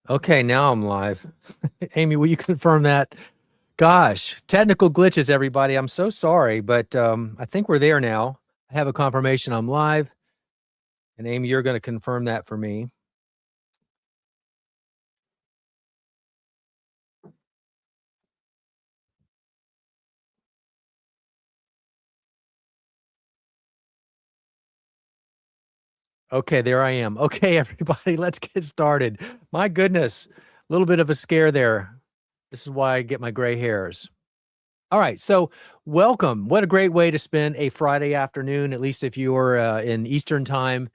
Okay, now I'm live. Amy, will you confirm that? Gosh, technical glitches, everybody. I'm so sorry, but I think we're there now. I have a confirmation I'm live. And Amy, you're going to confirm that for me. Okay, there I am. Okay, everybody, let's get started. My goodness, a little bit of a scare there. This is why I get my gray hairs. All right, so welcome. What a great way to spend a Friday afternoon, at least if you're in Eastern time.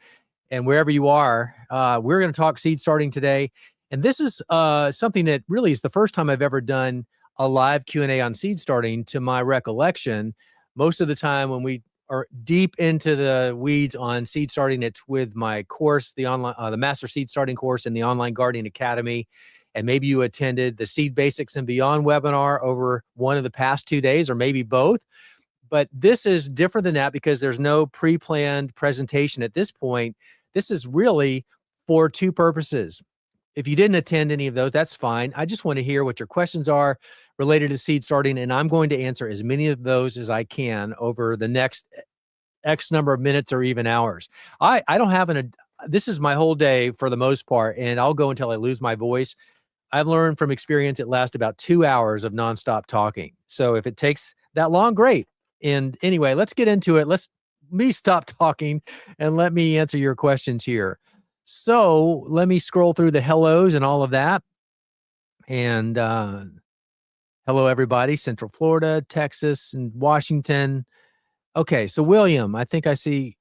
And wherever you are, we're going to talk seed starting today. And this is something that really is the first time I've ever done a live Q&A on seed starting to my recollection. Most of the time when we are deep into the weeds on seed starting, it's with my course, the online, the Master Seed Starting course in the Online Gardening Academy. And maybe you attended the Seed Basics and Beyond webinar over one of the past 2 days, or maybe both. But this is different than that because there's no pre-planned presentation at this point. This is really for two purposes. If you didn't attend any of those, that's fine. I just want to hear what your questions are related to seed starting, and I'm going to answer as many of those as I can over the next X number of minutes or even hours. I don't have this is my whole day for the most part, and I'll go until I lose my voice. I've learned from experience it lasts about 2 hours of nonstop talking. So if it takes that long, great. And anyway, let's get into it. Let's me stop talking and let me answer your questions here. So let me scroll through the hellos and all of that. And hello, everybody, Central Florida, Texas, and Washington. Okay, so William, I think I see.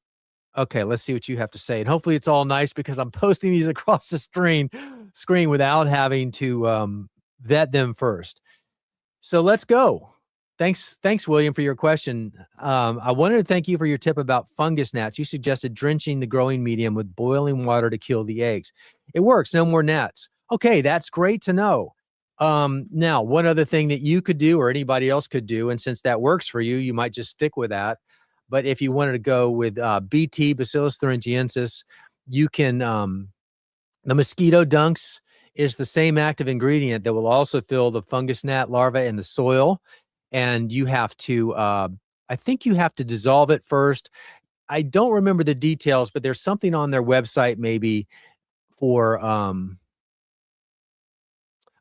Okay, let's see what you have to say. And hopefully it's all nice because I'm posting these across the screen without having to vet them first. So let's go. Thanks, William, for your question. I wanted to thank you for your tip about fungus gnats. You suggested drenching the growing medium with boiling water to kill the eggs. It works, no more gnats. Okay, that's great to know. Now, one other thing that you could do or anybody else could do, and since that works for you, you might just stick with that. But if you wanted to go with BT, Bacillus thuringiensis, you can, the mosquito dunks is the same active ingredient that will also fill the fungus gnat larva in the soil. And you have to, I think you have to dissolve it first. I don't remember the details, but there's something on their website maybe for,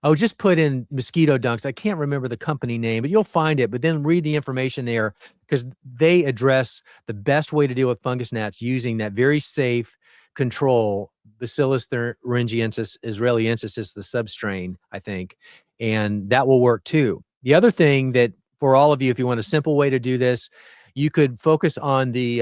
oh, just put in mosquito dunks. I can't remember the company name, but you'll find it. But then read the information there because they address the best way to deal with fungus gnats using that very safe control. Bacillus thuringiensis israeliensis is the substrain, I think, and that will work too. The other thing that for all of you, if you want a simple way to do this, you could focus on the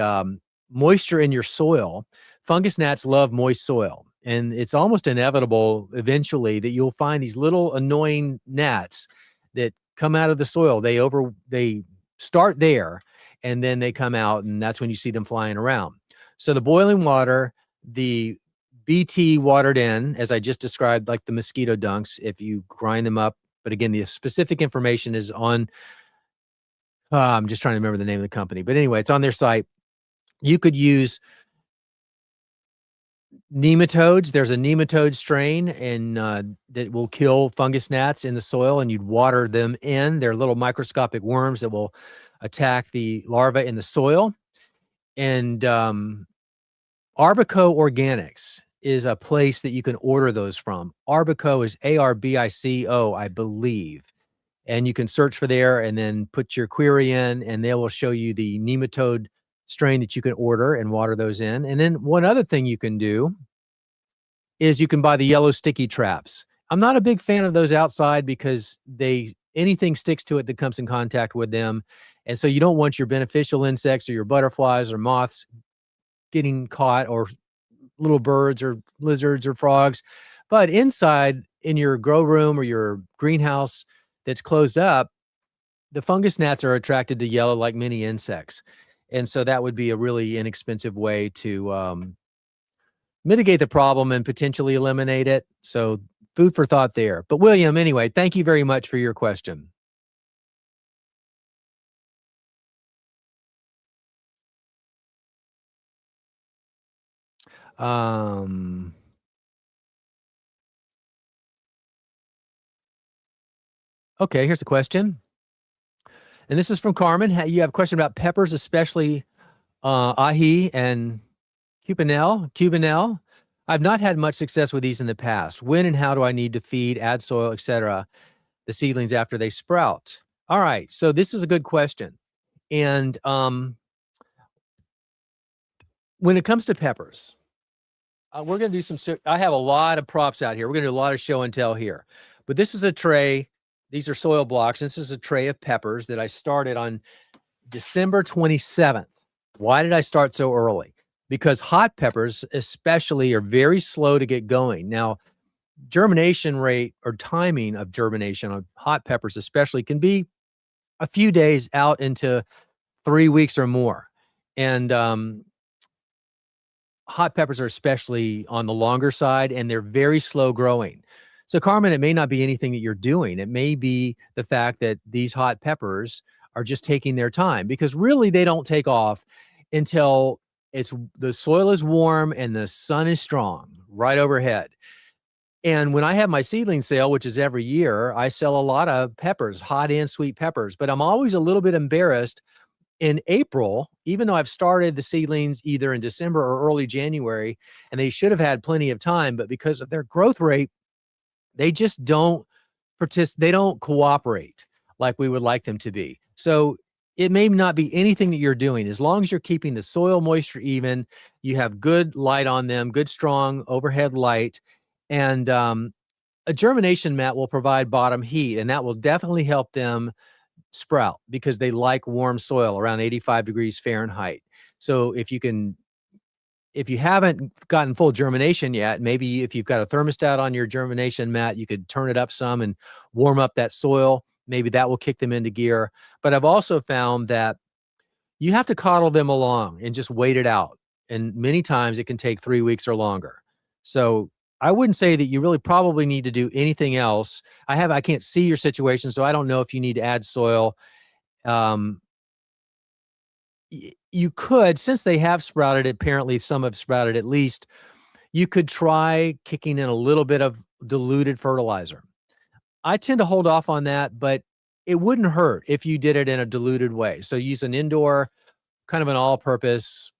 moisture in your soil. Fungus gnats love moist soil. And it's almost inevitable eventually that you'll find these little annoying gnats that come out of the soil. They start there and then they come out, and that's when you see them flying around. So the boiling water, the BT watered in, as I just described, like the mosquito dunks, if you grind them up. But again, the specific information is on, I'm just trying to remember the name of the company. But anyway, it's on their site. You could use nematodes. There's a nematode strain and that will kill fungus gnats in the soil, and you'd water them in. They're little microscopic worms that will attack the larva in the soil. And Arbico Organics is a place that you can order those from. Arbico is Arbico, I believe. And you can search for there and then put your query in, and they will show you the nematode strain that you can order and water those in. And then one other thing you can do is you can buy the yellow sticky traps. I'm not a big fan of those outside because anything sticks to it that comes in contact with them. And so you don't want your beneficial insects or your butterflies or moths getting caught, or little birds or lizards or frogs. But inside in your grow room or your greenhouse that's closed up, the fungus gnats are attracted to yellow like many insects. And so that would be a really inexpensive way to mitigate the problem and potentially eliminate it. So food for thought there. But William, anyway, thank you very much for your question. Um, Okay, here's a question. And this is from Carmen. You have a question about peppers, especially ahi and cubanelle. I've not had much success with these in the past. When and how do I need to feed, add soil, etc., the seedlings after they sprout? All right, so this is a good question. And when it comes to peppers, we're going to do some, I have a lot of props out here. We're going to do a lot of show and tell here. But this is a tray. These are soil blocks. This is a tray of peppers that I started on December 27th. Why did I start so early? Because hot peppers especially are very slow to get going. Now, germination rate or timing of germination on hot peppers especially can be a few days out into 3 weeks or more. And hot peppers are especially on the longer side, and they're very slow growing. So, Carmen, it may not be anything that you're doing. It may be the fact that these hot peppers are just taking their time, because really they don't take off until the soil is warm and the sun is strong right overhead. And when I have my seedling sale, which is every year, I sell a lot of peppers, hot and sweet peppers, but I'm always a little bit embarrassed in April, even though I've started the seedlings either in December or early January, and they should have had plenty of time, but because of their growth rate, they just don't they don't cooperate like we would like them to be. So it may not be anything that you're doing. As long as you're keeping the soil moisture even, you have good light on them, good, strong overhead light, and a germination mat will provide bottom heat, and that will definitely help them sprout because they like warm soil around 85 degrees Fahrenheit. So if you haven't gotten full germination yet, maybe if you've got a thermostat on your germination mat, you could turn it up some and warm up that soil. Maybe that will kick them into gear. But I've also found that you have to coddle them along and just wait it out. And many times it can take 3 weeks or longer. So I wouldn't say that you really probably need to do anything else. I can't see your situation, so I don't know if you need to add soil. You could, since they have sprouted, apparently some have sprouted at least, you could try kicking in a little bit of diluted fertilizer. I tend to hold off on that, but it wouldn't hurt if you did it in a diluted way. So use an indoor, kind of an all-purpose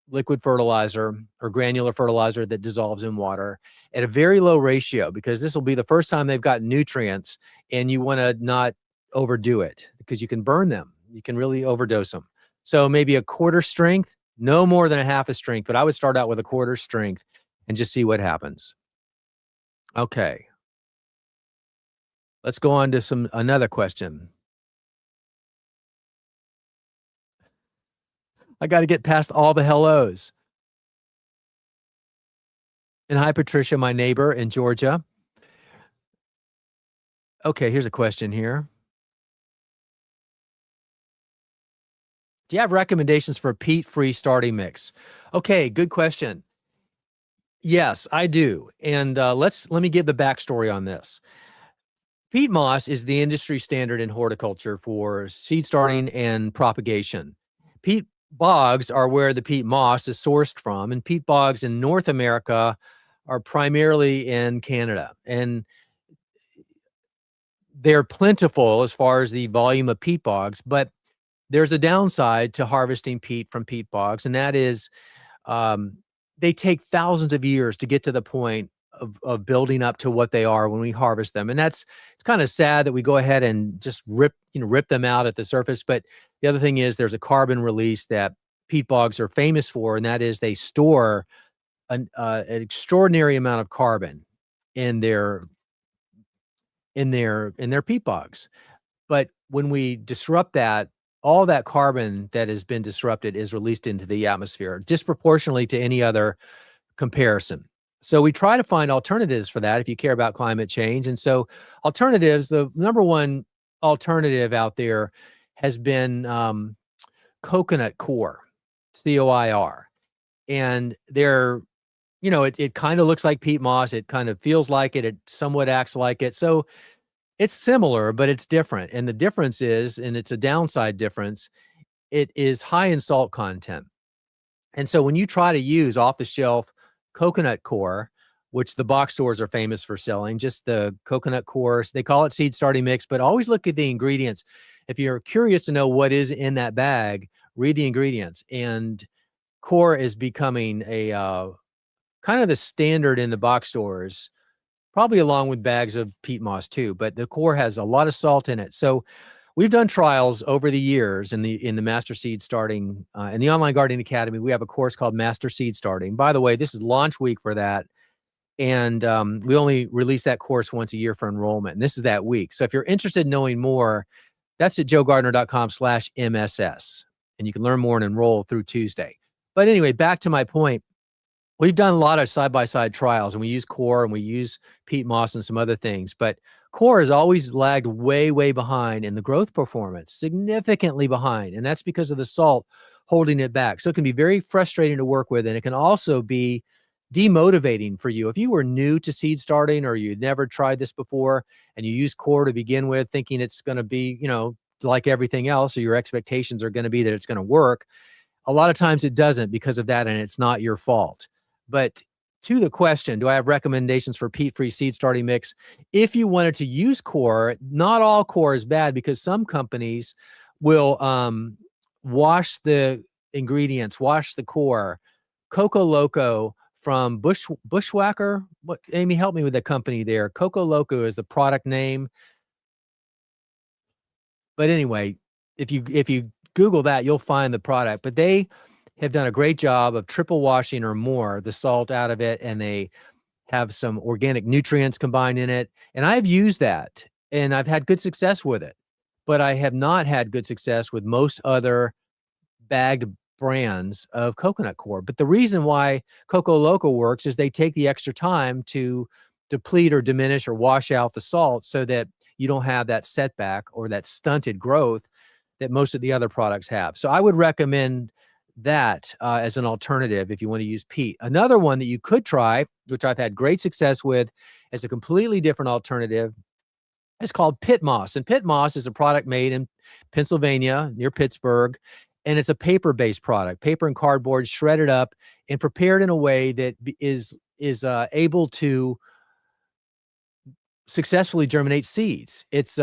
liquid fertilizer or granular fertilizer that dissolves in water at a very low ratio, because this will be the first time they've got nutrients, and you want to not overdo it because you can burn them. You can really overdose them. So maybe a quarter strength, no more than a half a strength, but I would start out with a quarter strength and just see what happens. Okay. Let's go on to another question. I got to get past all the hellos. And hi, Patricia, my neighbor in Georgia. Okay, here's a question here. Do you have recommendations for a peat-free starting mix? Okay, good question. Yes, I do. And let me give the backstory on this. Peat moss is the industry standard in horticulture for seed starting and propagation. Peat bogs are where the peat moss is sourced from, and peat bogs in North America are primarily in Canada. And they're plentiful as far as the volume of peat bogs, but there's a downside to harvesting peat from peat bogs, and that is they take thousands of years to get to the point of building up to what they are when we harvest them. And it's kind of sad that we go ahead and just rip them out at the surface. But the other thing is there's a carbon release that peat bogs are famous for, and that is they store an extraordinary amount of carbon in their peat bogs. But when we disrupt that, all that carbon that has been disrupted is released into the atmosphere disproportionately to any other comparison. So we try to find alternatives for that if you care about climate change. And so alternatives, the number one alternative out there has been coconut coir, COIR. And they're, it kind of looks like peat moss. It kind of feels like it. It somewhat acts like it. So it's similar, but it's different. And the difference is, and it's a downside difference, it is high in salt content. And so when you try to use off-the-shelf coconut coir which the box stores are famous for selling, just the coconut course. They call it seed starting mix, but always look at the ingredients. If you're curious to know what is in that bag, read the ingredients. And core is becoming a kind of the standard in the box stores, probably along with bags of peat moss too, but the core has a lot of salt in it. So we've done trials over the years in the Master Seed Starting in the Online Gardening Academy. We have a course called Master Seed Starting. By the way, this is launch week for that. And we only release that course once a year for enrollment. And this is that week. So if you're interested in knowing more, that's at joegardner.com/MSS. And you can learn more and enroll through Tuesday. But anyway, back to my point. We've done a lot of side-by-side trials, and we use core and we use peat moss and some other things. But core has always lagged way, way behind in the growth performance, significantly behind. And that's because of the salt holding it back. So it can be very frustrating to work with. And it can also be demotivating for you. If you were new to seed starting or you'd never tried this before and you use core to begin with, thinking it's going to be, like everything else, or your expectations are going to be that it's going to work, a lot of times it doesn't because of that, and it's not your fault. But to the question, do I have recommendations for peat-free seed starting mix? If you wanted to use core, not all core is bad, because some companies will wash the ingredients, wash the core. Coco Loco from Bushwhacker. What, Amy, help me with the company there. Coco Loco is the product name. But anyway, if you Google that, you'll find the product. But they have done a great job of triple washing or more the salt out of it, and they have some organic nutrients combined in it. And I've used that, and I've had good success with it. But I have not had good success with most other bagged brands of coconut core. But the reason why Coco Loco works is they take the extra time to deplete or diminish or wash out the salt so that you don't have that setback or that stunted growth that most of the other products have. So I would recommend that as an alternative if you want to use peat. Another one that you could try, which I've had great success with as a completely different alternative, is called pit moss. And pit moss is a product made in Pennsylvania near Pittsburgh. And it's a paper-based product, paper and cardboard shredded up and prepared in a way that is able to successfully germinate seeds. It's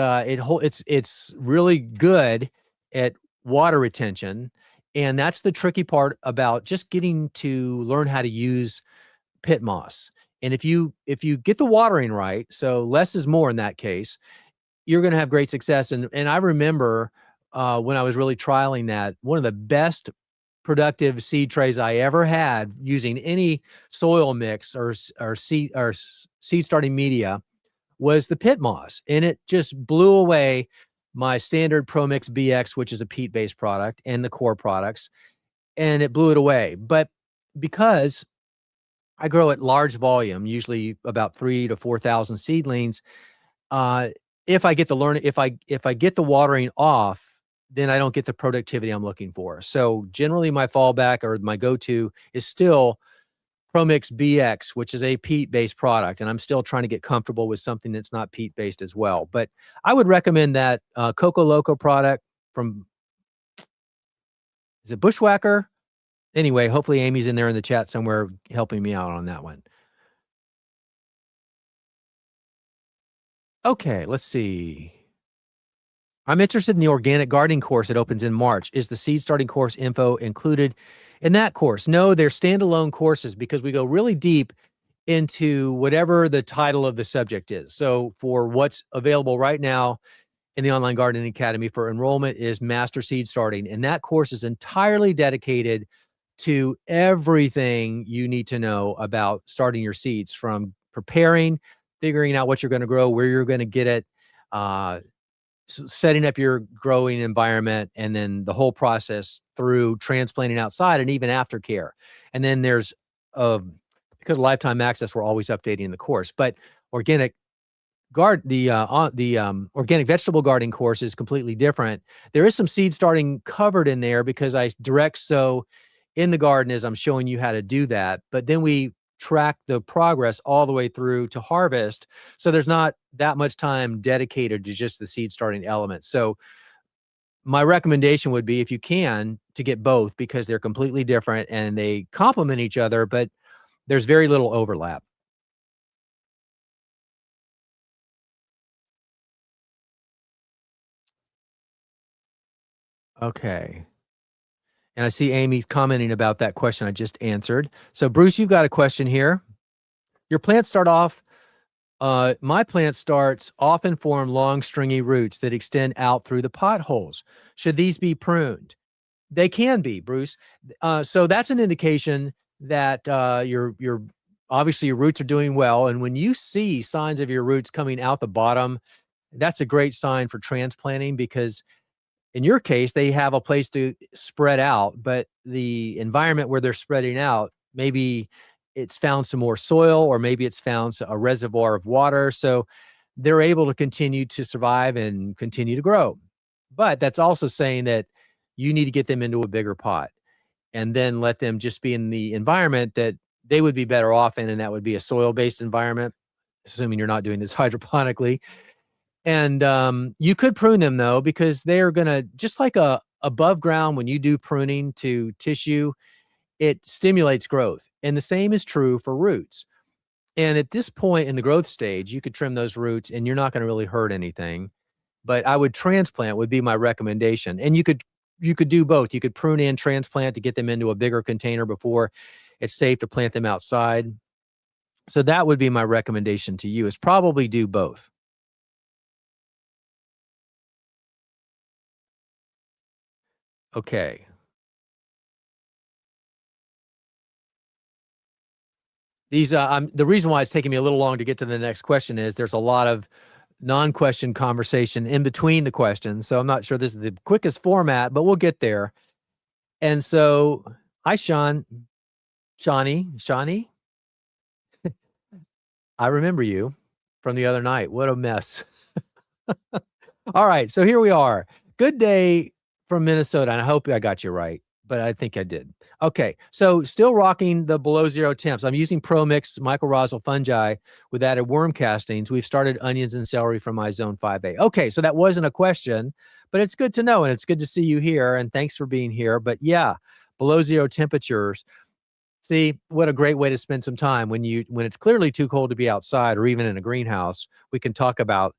really good at water retention, and that's the tricky part about just getting to learn how to use pit moss. And if you get the watering right, so less is more in that case, you're going to have great success. And I remember when I was really trialing that, one of the best productive seed trays I ever had using any soil mix or seed starting media was the pit moss. And it just blew away my standard ProMix BX, which is a peat-based product, and the core products, and it blew it away. But because I grow at large volume, usually about 3,000 to 4,000 seedlings, if I get the watering off, then I don't get the productivity I'm looking for. So generally my fallback or my go-to is still ProMix BX, which is a peat-based product. And I'm still trying to get comfortable with something that's not peat-based as well. But I would recommend that Coco Loco product from, is it Bushwhacker? Anyway, hopefully Amy's in there in the chat somewhere helping me out on that one. Okay, let's see. I'm interested in the organic gardening course that opens in March. Is the seed starting course info included in that course? No, they're standalone courses because we go really deep into whatever the title of the subject is. So for what's available right now in the Online Gardening Academy for enrollment is Master Seed Starting. And that course is entirely dedicated to everything you need to know about starting your seeds, from preparing, figuring out what you're going to grow, where you're going to get it, setting up your growing environment, and then the whole process through transplanting outside and even aftercare. And then there's because of lifetime access, we're always updating the course. But organic organic vegetable gardening course is completely different. There is some seed starting covered in there because I direct sow in the garden as I'm showing you how to do that. But then we track the progress all the way through to harvest. So there's not that much time dedicated to just the seed starting element. So my recommendation would be, if you can, to get both, because they're completely different and they complement each other, but there's very little overlap. Okay. And I see Amy commenting about that question I just answered. So Bruce, you've got a question here. Your plants start off, my plant starts often form long stringy roots that extend out through the potholes. Should these be pruned? They can be, Bruce. So that's an indication that your obviously your roots are doing well. And when you see signs of your roots coming out the bottom, that's a great sign for transplanting, because in your case, they have a place to spread out, but the environment where they're spreading out, maybe it's found some more soil, or maybe it's found a reservoir of water. So they're able to continue to survive and continue to grow. But that's also saying that you need to get them into a bigger pot and then let them just be in the environment that they would be better off in. And that would be a soil-based environment, assuming you're not doing this hydroponically. And you could prune them though, because they are gonna, just like above ground, when you do pruning to tissue, it stimulates growth. And the same is true for roots. And at this point in the growth stage, you could trim those roots and you're not gonna really hurt anything. But I would transplant, would be my recommendation. And you could do both. You could prune and transplant to get them into a bigger container before it's safe to plant them outside. So that would be my recommendation to you, is probably do both. Okay. These, the reason why it's taking me a little long to get to the next question is there's a lot of non-question conversation in between the questions. So I'm not sure this is the quickest format, but we'll get there. And so, hi, Shawnee, I remember you from the other night. What a mess. All right, so here we are. Good day from Minnesota, and I hope I got you right, but I think I did. Okay, so still rocking the below zero temps. I'm using ProMix mycorrhizal fungi with added worm castings. We've started onions and celery from my zone 5A. Okay, so that wasn't a question, but it's good to know, and it's good to see you here, and thanks for being here. But yeah, below zero temperatures. See, what a great way to spend some time when it's clearly too cold to be outside or even in a greenhouse. We can talk about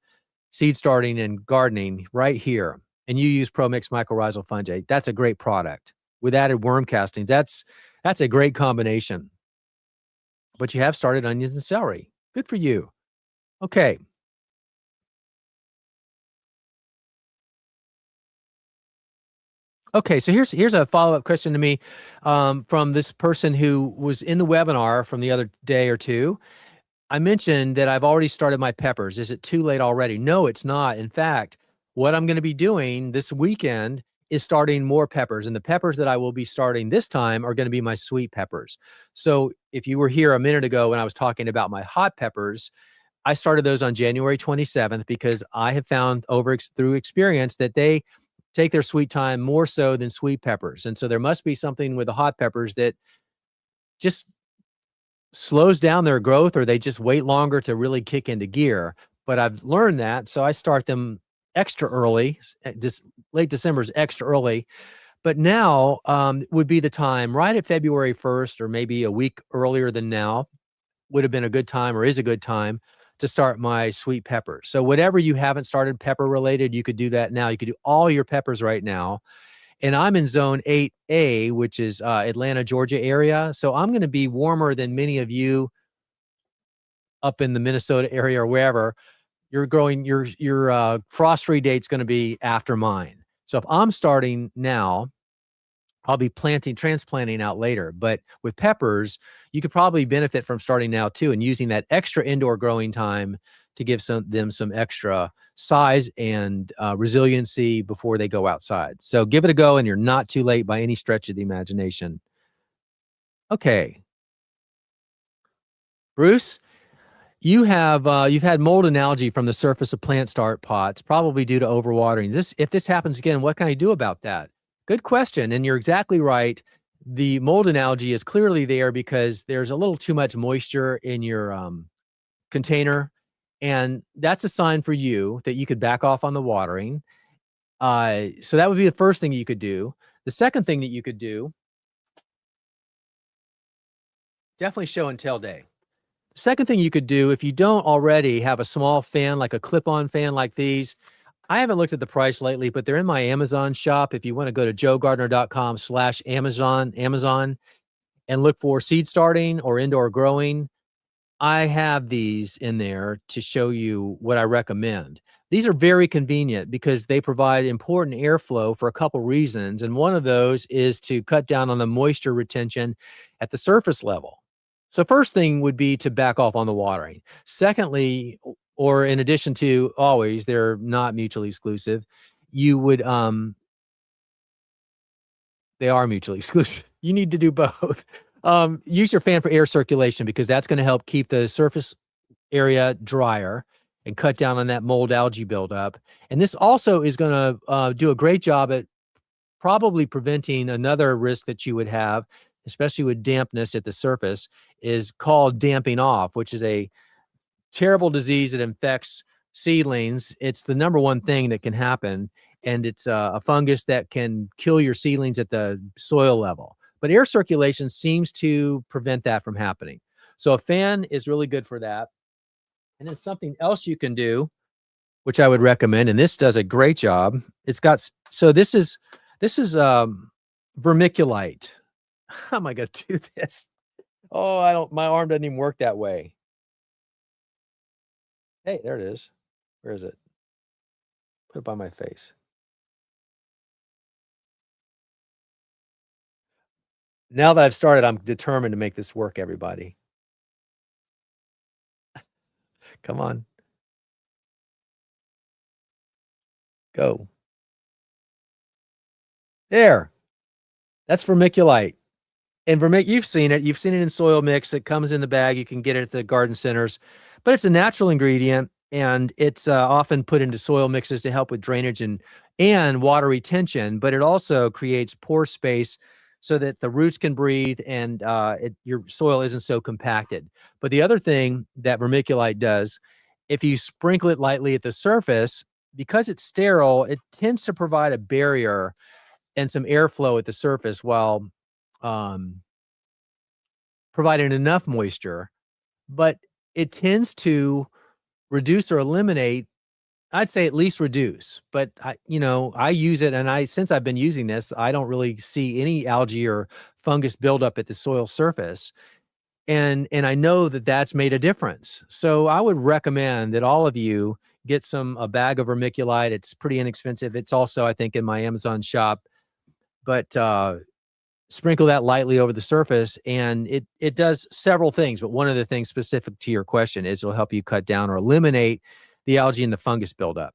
seed starting and gardening right here. And you use ProMix mycorrhizal fungi. That's a great product with added worm castings. That's a great combination. But you have started onions and celery. Good for you. Okay. Okay, so here's a follow-up question to me from this person who was in the webinar from the other day or two. I mentioned that I've already started my peppers. Is it too late already? No, it's not. In fact, what I'm going to be doing this weekend is starting more peppers. And the peppers that I will be starting this time are going to be my sweet peppers. So if you were here a minute ago when I was talking about my hot peppers, I started those on January 27th because I have found through experience that they take their sweet time more so than sweet peppers. And so there must be something with the hot peppers that just slows down their growth, or they just wait longer to really kick into gear. But I've learned that, so I start them extra early. Just late December is extra early. But now would be the time right at February 1st, or maybe a week earlier than now would have been a good time, or is a good time to start my sweet peppers. So whatever you haven't started pepper related, you could do that now. You could do all your peppers right now. And I'm in zone 8A, which is Atlanta, Georgia area. So I'm going to be warmer than many of you up in the Minnesota area or wherever. You're growing, your frost-free date's going to be after mine. So if I'm starting now, I'll be transplanting out later. But with peppers, you could probably benefit from starting now too, and using that extra indoor growing time to give them some extra size and resiliency before they go outside. So give it a go, and you're not too late by any stretch of the imagination. Okay. Bruce, you've had mold and algae from the surface of plant start pots, probably due to overwatering. If this happens again, what can I do about that? Good question. And you're exactly right. The mold and algae is clearly there because there's a little too much moisture in your container. And that's a sign for you that you could back off on the watering. So that would be the first thing you could do. The second thing that you could do, definitely show and tell day. The second thing you could do, if you don't already have a small fan, like a clip-on fan like these, I haven't looked at the price lately, but they're in my Amazon shop. If you want to go to joegardner.com/Amazon, and look for seed starting or indoor growing, I have these in there to show you what I recommend. These are very convenient because they provide important airflow for a couple reasons, and one of those is to cut down on the moisture retention at the surface level. So first thing would be to back off on the watering. Secondly, or in addition to always, they're not mutually exclusive, you would they are mutually exclusive. You need to do both. Use your fan for air circulation because that's gonna help keep the surface area drier and cut down on that mold algae buildup. And this also is gonna do a great job at probably preventing another risk that you would have, especially with dampness at the surface, is called damping off, which is a terrible disease that infects seedlings. It's the number one thing that can happen, and it's a fungus that can kill your seedlings at the soil level. But air circulation seems to prevent that from happening. So a fan is really good for that. And then something else you can do, which I would recommend, and this does a great job. It's got so this is vermiculite. How am I going to do this? Oh, I don't. My arm doesn't even work that way. Hey, there it is. Where is it? Put it by my face. Now that I've started, I'm determined to make this work, everybody. Come on, go. There. That's vermiculite. And you've seen it. You've seen it in soil mix. It comes in the bag. You can get it at the garden centers, but it's a natural ingredient, and it's often put into soil mixes to help with drainage and water retention. But it also creates pore space so that the roots can breathe and your soil isn't so compacted. But the other thing that vermiculite does, if you sprinkle it lightly at the surface, because it's sterile, it tends to provide a barrier and some airflow at the surface while um, providing enough moisture, but it tends to reduce or eliminate. I'd say at least reduce, but I use it, and since I've been using this, I don't really see any algae or fungus buildup at the soil surface, and I know that that's made a difference. So I would recommend that all of you get a bag of vermiculite. It's pretty inexpensive. It's also, I think, in my Amazon shop, but sprinkle that lightly over the surface, and it does several things. But one of the things specific to your question is it'll help you cut down or eliminate the algae and the fungus buildup.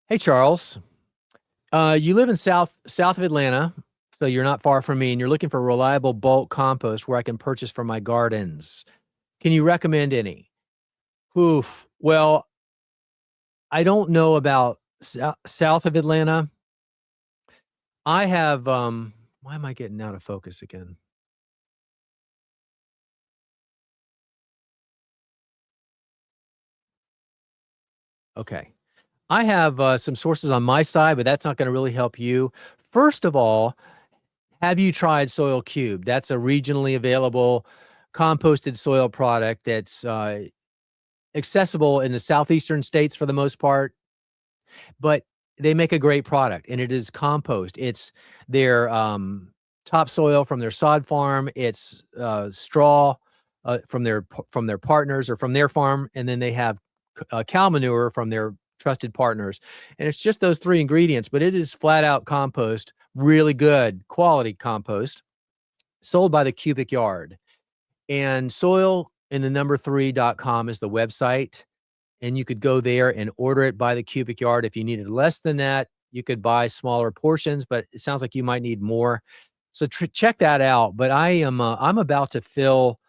Hey, Charles, you live in south of Atlanta, so you're not far from me, and you're looking for reliable bulk compost where I can purchase for my gardens. Can you recommend any? Oof. Well, I don't know about south of Atlanta. I have why am I getting out of focus again? Okay. I have some sources on my side, but that's not going to really help you. First of all, have you tried Soil Cube? That's a regionally available composted soil product that's accessible in the southeastern states for the most part, but they make a great product, and it is compost. It's their topsoil from their sod farm. It's straw from their partners or from their farm, and then they have cow manure from their trusted partners. And it's just those three ingredients, but it is flat out compost, really good quality compost, sold by the cubic yard. And soil in the number 3.com is the website. And you could go there and order it by the cubic yard. If you needed less than that, you could buy smaller portions, but it sounds like you might need more. So check that out. But I'm about to fill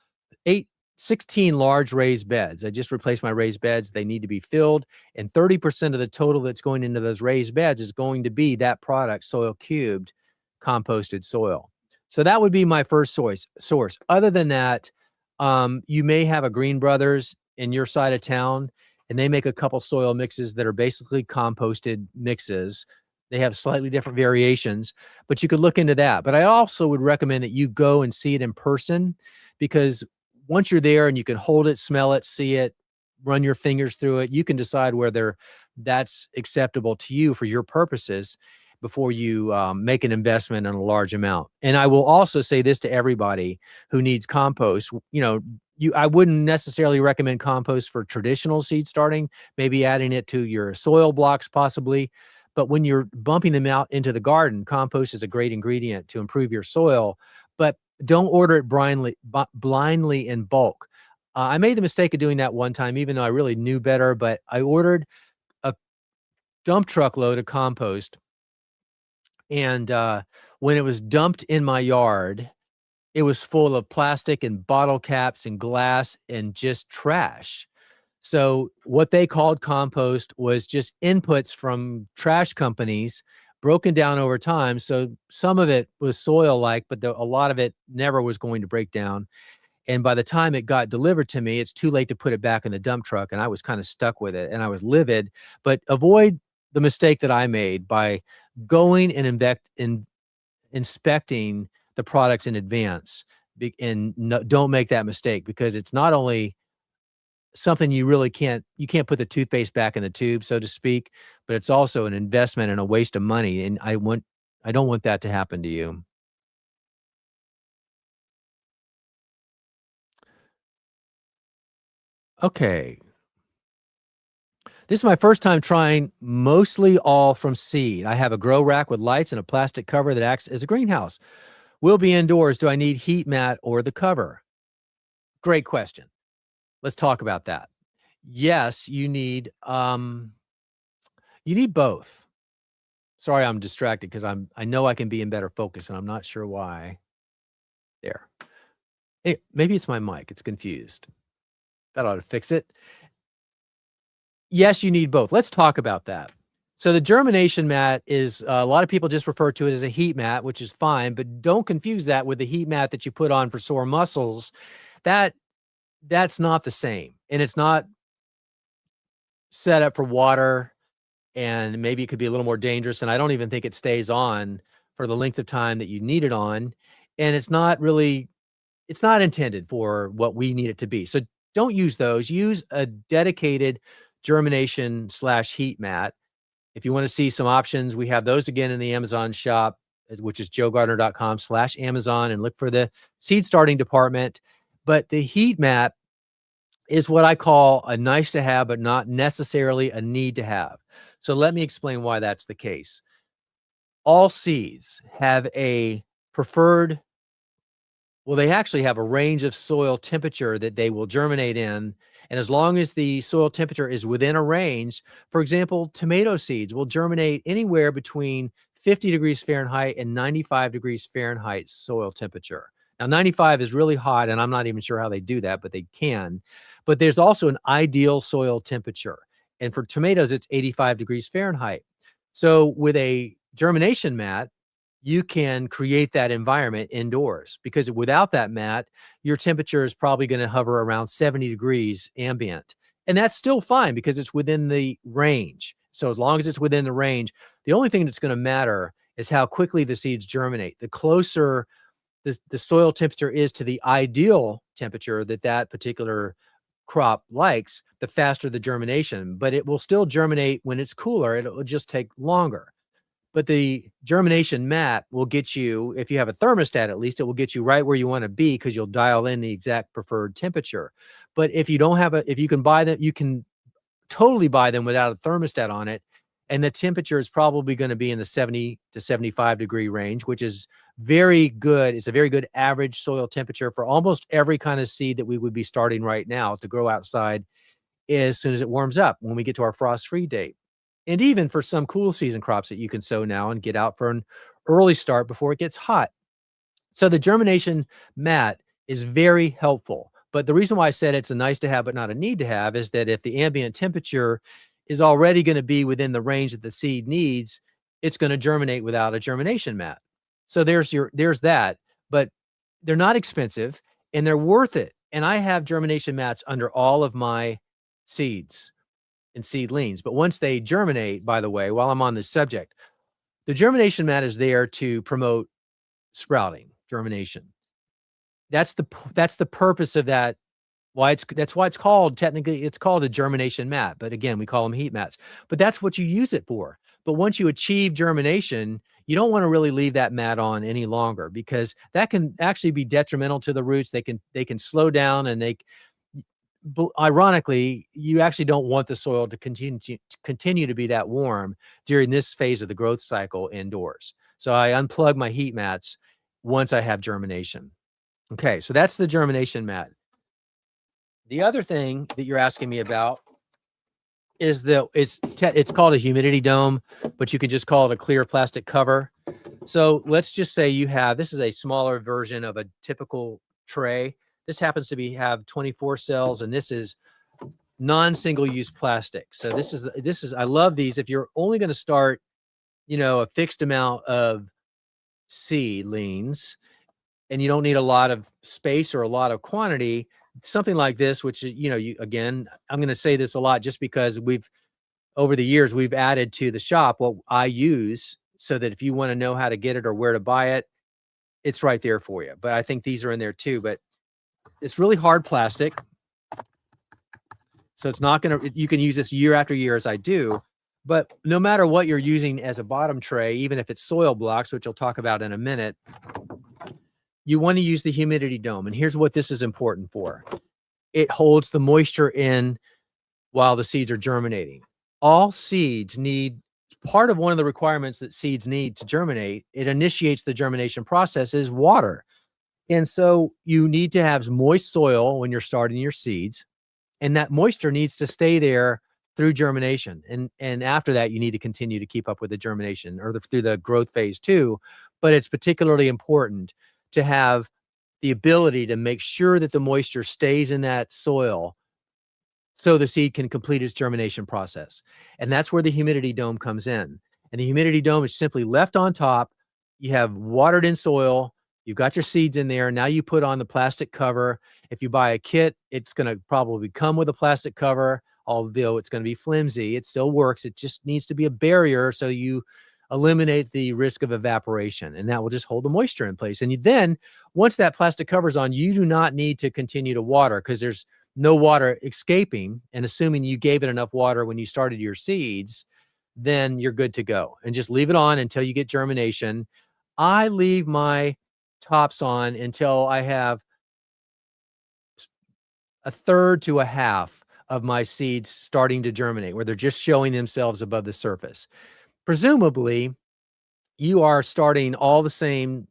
16 large raised beds. I just replaced my raised beds. They need to be filled. And 30% of the total that's going into those raised beds is going to be that product, Soil Cubed, composted soil. So that would be my first source. Other than that, you may have a Green Brothers in your side of town, and they make a couple soil mixes that are basically composted mixes. They have slightly different variations, but you could look into that. But I also would recommend that you go and see it in person because once you're there and you can hold it, smell it, see it, run your fingers through it, you can decide whether that's acceptable to you for your purposes before you make an investment in a large amount. And I will also say this to everybody who needs compost. I wouldn't necessarily recommend compost for traditional seed starting, maybe adding it to your soil blocks possibly. But when you're bumping them out into the garden, compost is a great ingredient to improve your soil, but don't order it blindly in bulk. I made the mistake of doing that one time, even though I really knew better, but I ordered a dump truck load of compost. And when it was dumped in my yard, it was full of plastic and bottle caps and glass and just trash. So what they called compost was just inputs from trash companies broken down over time. So some of it was soil-like, but a lot of it never was going to break down. And by the time it got delivered to me, it's too late to put it back in the dump truck, and I was kind of stuck with it, and I was livid. But avoid the mistake that I made by going and inspecting the products in advance, and don't make that mistake, because it's not only something you can't put the toothpaste back in the tube, so to speak, but it's also an investment and a waste of money. And I don't want that to happen to you. Okay. This is my first time trying mostly all from seed. I have a grow rack with lights and a plastic cover that acts as a greenhouse. Will be indoors. Do I need heat mat or the cover? Great question. Let's talk about that. Yes, you need both. Sorry, I'm distracted because I know I can be in better focus and I'm not sure why. There. Hey, maybe it's my mic. It's confused. That ought to fix it. Yes, you need both. Let's talk about that. So the germination mat is a lot of people just refer to it as a heat mat, which is fine, but don't confuse that with the heat mat that you put on for sore muscles. That's not the same, and it's not set up for water, and maybe it could be a little more dangerous, and I don't even think it stays on for the length of time that you need it on, and it's not intended for what we need it to be. So don't use those. Use a dedicated germination/heat mat. If you want to see some options, we have those again in the Amazon shop, which is joegardner.com/Amazon, and look for the seed starting department. But the heat mat is what I call a nice to have, but not necessarily a need to have. So let me explain why that's the case. All seeds have a preferred, well, they actually have a range of soil temperature that they will germinate in. And as long as the soil temperature is within a range, for example, tomato seeds will germinate anywhere between 50 degrees Fahrenheit and 95 degrees Fahrenheit soil temperature. Now, 95 is really hot, and I'm not even sure how they do that, but they can. But there's also an ideal soil temperature. And for tomatoes, it's 85 degrees Fahrenheit. So with a germination mat, you can create that environment indoors, because without that mat, your temperature is probably going to hover around 70 degrees ambient. And that's still fine because it's within the range. So as long as it's within the range, the only thing that's going to matter is how quickly the seeds germinate. The closer the soil temperature is to the ideal temperature that particular crop likes, the faster the germination. But it will still germinate when it's cooler. It will just take longer. But the germination mat will get you, if you have a thermostat, at least it will get you right where you want to be, because you'll dial in the exact preferred temperature. But if you don't have if you can buy them, you can totally buy them without a thermostat on it. And the temperature is probably going to be in the 70 to 75 degree range, which is very good. It's a very good average soil temperature for almost every kind of seed that we would be starting right now to grow outside as soon as it warms up when we get to our frost-free date. And even for some cool season crops that you can sow now and get out for an early start before it gets hot. So the germination mat is very helpful. But the reason why I said it's a nice to have, but not a need to have, is that if the ambient temperature is already going to be within the range that the seed needs, it's going to germinate without a germination mat. So there's that, but they're not expensive and they're worth it. And I have germination mats under all of my seeds and seedlings. But once they germinate, by the way, while I'm on this subject, the germination mat is there to promote sprouting, germination. that's the purpose of that. That's why it's called, technically it's called a germination mat, but again, we call them heat mats. But that's what you use it for. But once you achieve germination, you don't want to really leave that mat on any longer, because that can actually be detrimental to the roots. They can slow down, and ironically, you actually don't want the soil to continue to be that warm during this phase of the growth cycle indoors. So I unplug my heat mats once I have germination. Okay, so that's the germination mat. The other thing that you're asking me about is it's called a humidity dome, but you could just call it a clear plastic cover. So let's just say this is a smaller version of a typical tray. This happens to have 24 cells, and this is non-single use plastic. So this is I love these. If you're only going to start, a fixed amount of seedlings, and you don't need a lot of space or a lot of quantity, something like this, which, again, I'm going to say this a lot just because over the years, we've added to the shop what I use, so that if you want to know how to get it or where to buy it, it's right there for you. But I think these are in there too, but it's really hard plastic. So you can use this year after year, as I do, but no matter what you're using as a bottom tray, even if it's soil blocks, which we'll talk about in a minute, you want to use the humidity dome. And here's what this is important for. It holds the moisture in while the seeds are germinating. All seeds need, part of one of the requirements that seeds need to germinate, it initiates the germination process, is water. And so you need to have moist soil when you're starting your seeds, and that moisture needs to stay there through germination. And after that, you need to continue to keep up with the germination through the growth phase too. But it's particularly important to have the ability to make sure that the moisture stays in that soil so the seed can complete its germination process. And that's where the humidity dome comes in. And the humidity dome is simply left on top. You have watered in soil. You've got your seeds in there. Now you put on the plastic cover. If you buy a kit, it's going to probably come with a plastic cover, although it's going to be flimsy. It still works. It just needs to be a barrier so you eliminate the risk of evaporation, and that will just hold the moisture in place. And then once that plastic cover's on, you do not need to continue to water, because there's no water escaping. And assuming you gave it enough water when you started your seeds, then you're good to go. And just leave it on until you get germination. I leave my tops on until I have a third to a half of my seeds starting to germinate, where they're just showing themselves above the surface. Presumably, you are starting all the same,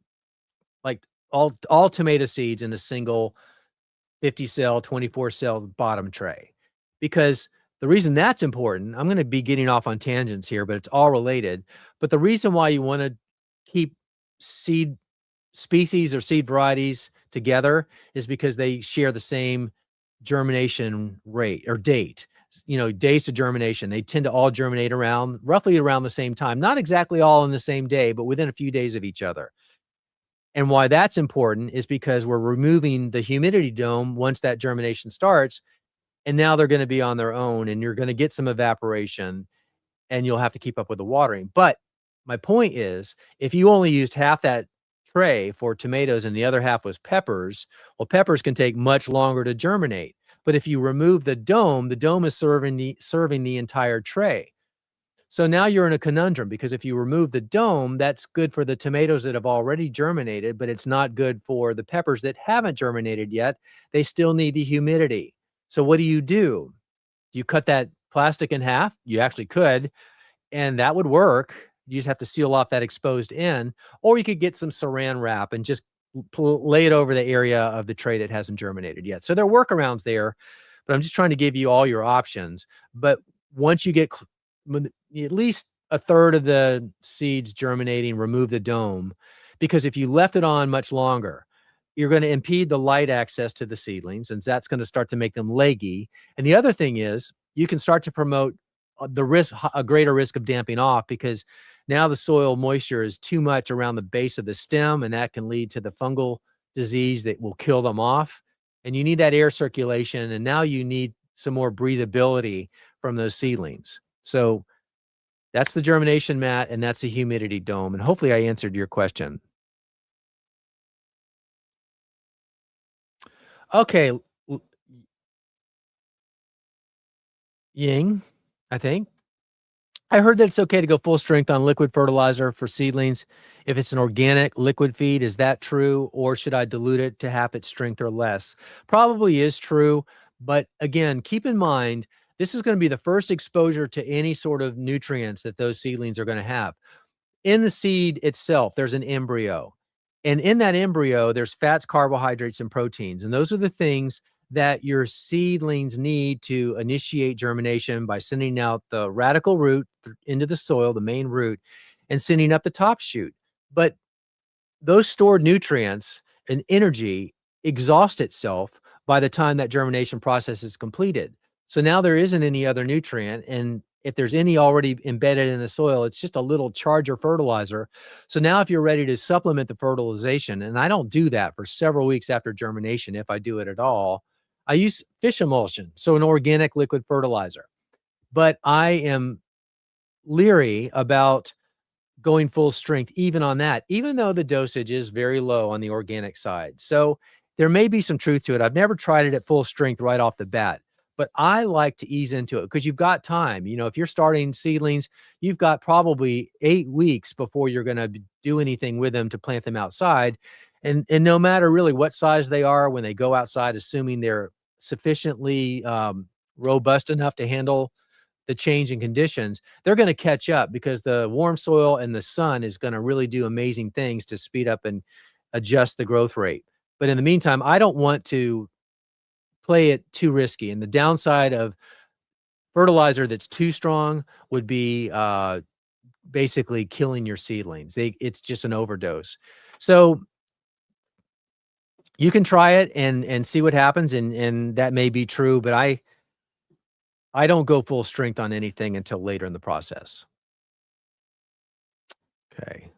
like all tomato seeds in a single 50 cell, 24 cell bottom tray. Because the reason that's important, I'm going to be getting off on tangents here, but it's all related. But the reason why you want to keep seed species or seed varieties together is because they share the same germination rate or date. Days to germination. They tend to all germinate roughly around the same time, not exactly all in the same day, but within a few days of each other. And why that's important is because we're removing the humidity dome once that germination starts, and now they're going to be on their own, and you're going to get some evaporation, and you'll have to keep up with the watering. But my point is, if you only used half that tray for tomatoes and the other half was peppers, well, peppers can take much longer to germinate. But if you remove the dome is serving the entire tray. So now you're in a conundrum, because if you remove the dome, that's good for the tomatoes that have already germinated, but it's not good for the peppers that haven't germinated yet. They still need the humidity. So what do? You cut that plastic in half? You actually could, and that would work. You just have to seal off that exposed end, or you could get some saran wrap and just lay it over the area of the tray that hasn't germinated yet. So there are workarounds there, but I'm just trying to give you all your options. But once you get at least a third of the seeds germinating, remove the dome, because if you left it on much longer, you're going to impede the light access to the seedlings, and that's going to start to make them leggy. And the other thing is, you can start to promote a greater risk of damping off, because now the soil moisture is too much around the base of the stem, and that can lead to the fungal disease that will kill them off. And you need that air circulation, and now you need some more breathability from those seedlings. So that's the germination mat, and that's the humidity dome. And hopefully I answered your question. Okay, Ying, I think. I heard that it's okay to go full strength on liquid fertilizer for seedlings if it's an organic liquid feed. Is that true? Or should I dilute it to half its strength or less? Probably is true. But again, keep in mind, this is going to be the first exposure to any sort of nutrients that those seedlings are going to have. In the seed itself, there's an embryo. And in that embryo, there's fats, carbohydrates, and proteins. And those are the things that your seedlings need to initiate germination by sending out the radical root into the soil, the main root, and sending up the top shoot. But those stored nutrients and energy exhaust itself by the time that germination process is completed. So now there isn't any other nutrient. And if there's any already embedded in the soil, it's just a little charger fertilizer. So now if you're ready to supplement the fertilization, and I don't do that for several weeks after germination, if I do it at all, I use fish emulsion, so an organic liquid fertilizer. But I am leery about going full strength even on that, even though the dosage is very low on the organic side. So there may be some truth to it. I've never tried it at full strength right off the bat, but I like to ease into it because you've got time. You know, if you're starting seedlings, you've got probably 8 weeks before you're going to do anything with them to plant them outside. And no matter really what size they are when they go outside, assuming they're sufficiently robust enough to handle the change in conditions, they're going to catch up because the warm soil and the sun is going to really do amazing things to speed up and adjust the growth rate. But in the meantime, I don't want to play it too risky. And the downside of fertilizer that's too strong would be basically killing your seedlings. It's just an overdose. So you can try it and see what happens, and that may be true, but I don't go full strength on anything until later in the process. Okay.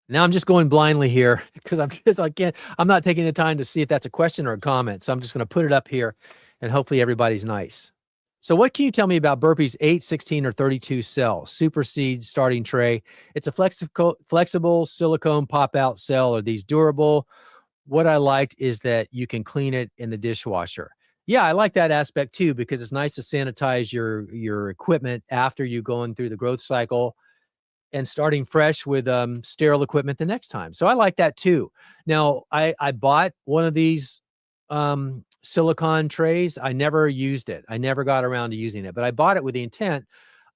Now I'm just going blindly here because I'm not taking the time to see if that's a question or a comment. So I'm just going to put it up here and hopefully everybody's nice. So what can you tell me about Burpee's 8, 16, or 32 cell super seed starting tray? It's a flexible silicone pop-out cell. Are these durable? What I liked is that you can clean it in the dishwasher. Yeah, I like that aspect too, because it's nice to sanitize your equipment after you going through the growth cycle and starting fresh with sterile equipment the next time. So I like that too. Now, I bought one of these silicone trays. I never used it. I never got around to using it, but I bought it with the intent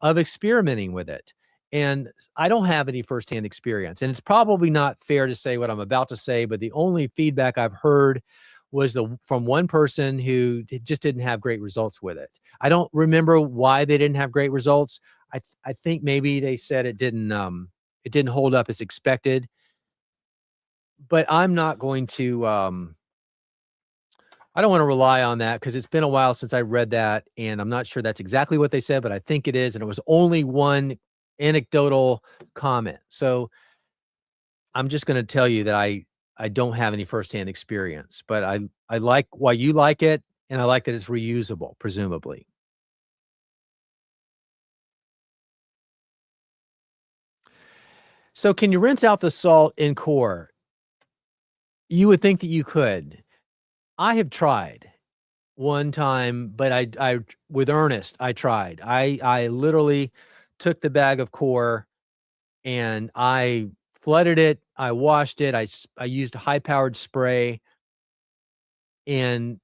of experimenting with it. And I don't have any firsthand experience. And it's probably not fair to say what I'm about to say, but the only feedback I've heard was from one person who just didn't have great results with it. I don't remember why they didn't have great results. I think maybe they said it didn't hold up as expected. But I'm not going to I don't want to rely on that because it's been a while since I read that, and I'm not sure that's exactly what they said, but I think it is, and it was only one anecdotal comment. So I'm just going to tell you that I don't have any firsthand experience, but I like why you like it, and I like that it's reusable, presumably. So can you rinse out the salt in core? You would think that you could. I have tried one time, but I with Ernest, I tried. I literally took the bag of core and I flooded it. I washed it. I used a high powered spray, and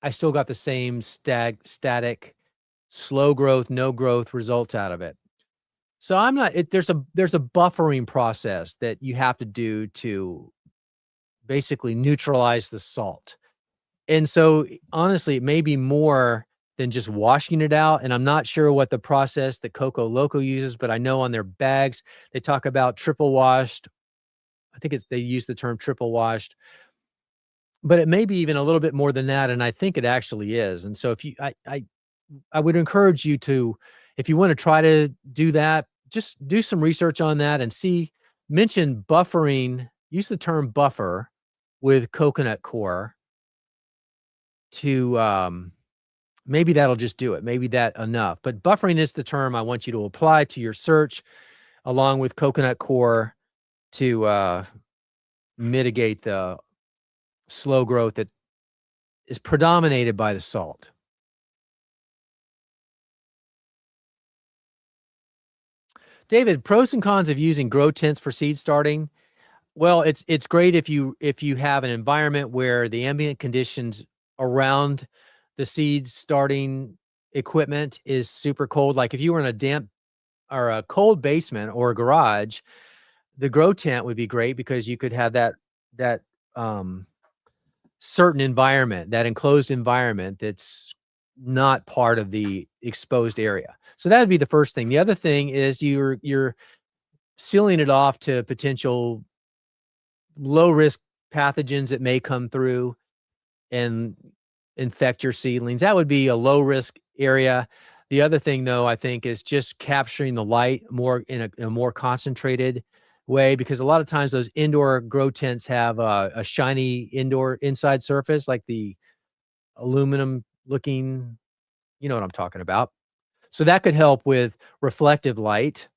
I still got the same static, slow growth, no growth results out of it. So I'm not. There's a buffering process that you have to do to basically neutralize the salt. And so, honestly, it may be more than just washing it out, and I'm not sure what the process that Coco Loco uses, but I know on their bags, they talk about triple washed. I think they use the term triple washed, but it may be even a little bit more than that, and I think it actually is. And so if you I would encourage you to, if you wanna try to do that, just do some research on that and mention buffering, use the term buffer with coconut coir to, maybe that'll just do it. Maybe that enough. But buffering is the term I want you to apply to your search along with coconut coir to mitigate the slow growth that is predominated by the salt. David, pros and cons of using grow tents for seed starting. Well, it's great if you have an environment where the ambient conditions around the seeds starting equipment is super cold. Like if you were in a damp or a cold basement or a garage, the grow tent would be great because you could have that um, certain environment, that enclosed environment that's not part of the exposed area. So that would be the first thing. The other thing is you're sealing it off to potential low risk pathogens that may come through and infect your seedlings. That would be a low risk area. The other thing, though, I think, is just capturing the light more in a more concentrated way, because a lot of times those indoor grow tents have a shiny indoor inside surface, like the aluminum looking, you know what I'm talking about. So that could help with reflective light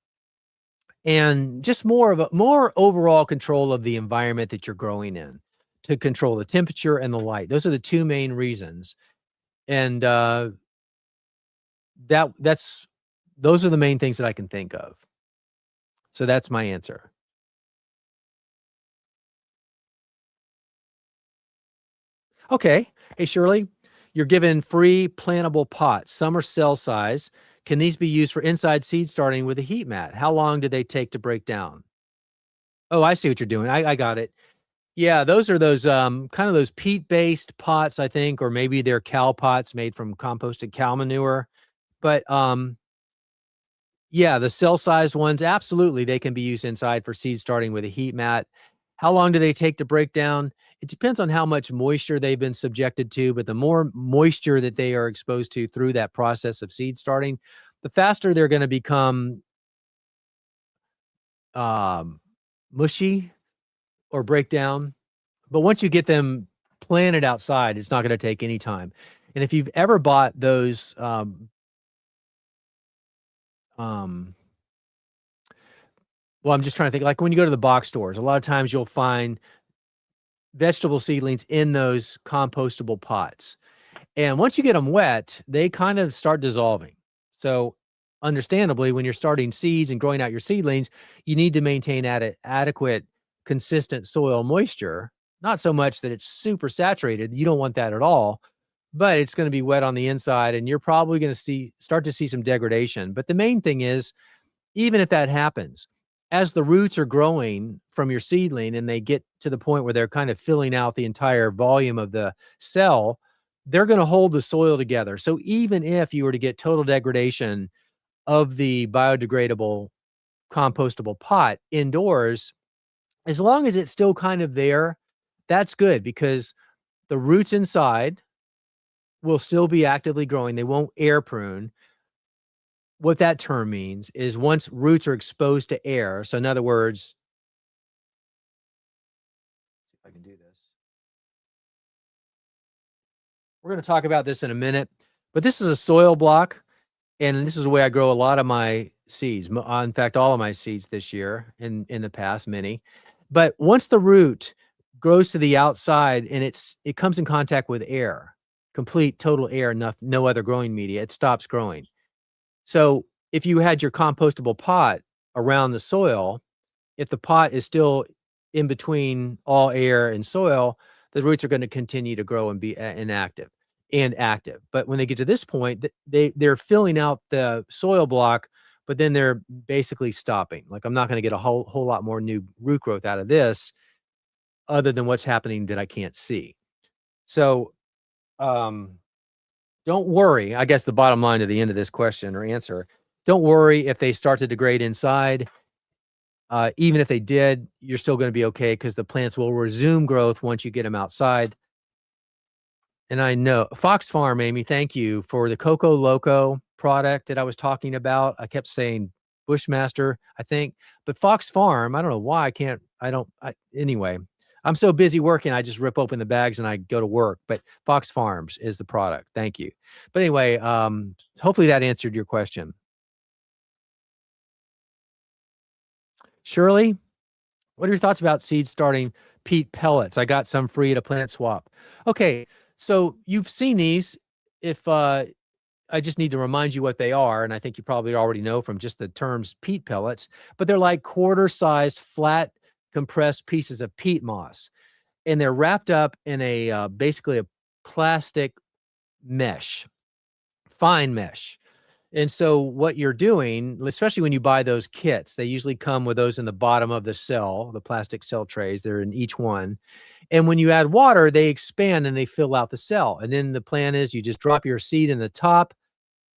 and just more overall control of the environment that you're growing in, to control the temperature and the light. Those are the two main reasons. And that's those are the main things that I can think of. So that's my answer. Okay. Hey, Shirley, you're given free plantable pots. Some are cell size. Can these be used for inside seed starting with a heat mat? How long do they take to break down? Oh, I see what you're doing. I got it. Yeah, those are those kind of those peat-based pots, I think, or maybe they're cow pots made from composted cow manure. But yeah, the cell-sized ones, absolutely, they can be used inside for seed starting with a heat mat. How long do they take to break down? It depends on how much moisture they've been subjected to, but the more moisture that they are exposed to through that process of seed starting, the faster they're going to become um, mushy or break down. But once you get them planted outside, it's not going to take any time. And if you've ever bought those, um, well, I'm just trying to think, like when you go to the box stores, a lot of times you'll find vegetable seedlings in those compostable pots. And once you get them wet, they kind of start dissolving. So, understandably, when you're starting seeds and growing out your seedlings, you need to maintain adequate, consistent soil moisture. Not so much that it's super saturated. You don't want that at all, but it's going to be wet on the inside, and you're probably going to start to see some degradation. But the main thing is, even if that happens, as the roots are growing from your seedling and they get to the point where they're kind of filling out the entire volume of the cell, they're going to hold the soil together. So even if you were to get total degradation of the biodegradable compostable pot indoors, as long as it's still kind of there, that's good, because the roots inside will still be actively growing. They won't air prune. What that term means is once roots are exposed to air, so in other words, see if I can do this. We're going to talk about this in a minute, but this is a soil block, and this is the way I grow a lot of my seeds. In fact, all of my seeds this year, in the past, many. But once the root grows to the outside and it comes in contact with air, complete total air, no other growing media, it stops growing. So if you had your compostable pot around the soil, if the pot is still in between all air and soil, the roots are going to continue to grow and be inactive and active. But when they get to this point, they're filling out the soil block, but then they're basically stopping. Like, I'm not going to get a whole lot more new root growth out of this, other than what's happening that I can't see. So um, don't worry. I guess the bottom line to the end of this question or answer, don't worry if they start to degrade inside. Even if they did, you're still going to be okay, because the plants will resume growth once you get them outside. And I know Fox Farm, Amy, thank you for the Coco Loco product that I was talking about. I kept saying Bushmaster, I think, but Fox Farm, I don't know why anyway, I'm so busy working, I just rip open the bags and I go to work, but Fox Farms is the product. Thank you. But anyway, hopefully that answered your question. Shirley, what are your thoughts about seed starting peat pellets. I got some free at a plant swap. Okay, so you've seen these. If I just need to remind you what they are, and I think you probably already know from just the terms peat pellets, but they're like quarter-sized, flat, compressed pieces of peat moss, and they're wrapped up in a basically a plastic mesh, fine mesh. And so what you're doing, especially when you buy those kits, they usually come with those in the bottom of the cell, the plastic cell trays. They're in each one. And when you add water, they expand and they fill out the cell. And then the plan is you just drop your seed in the top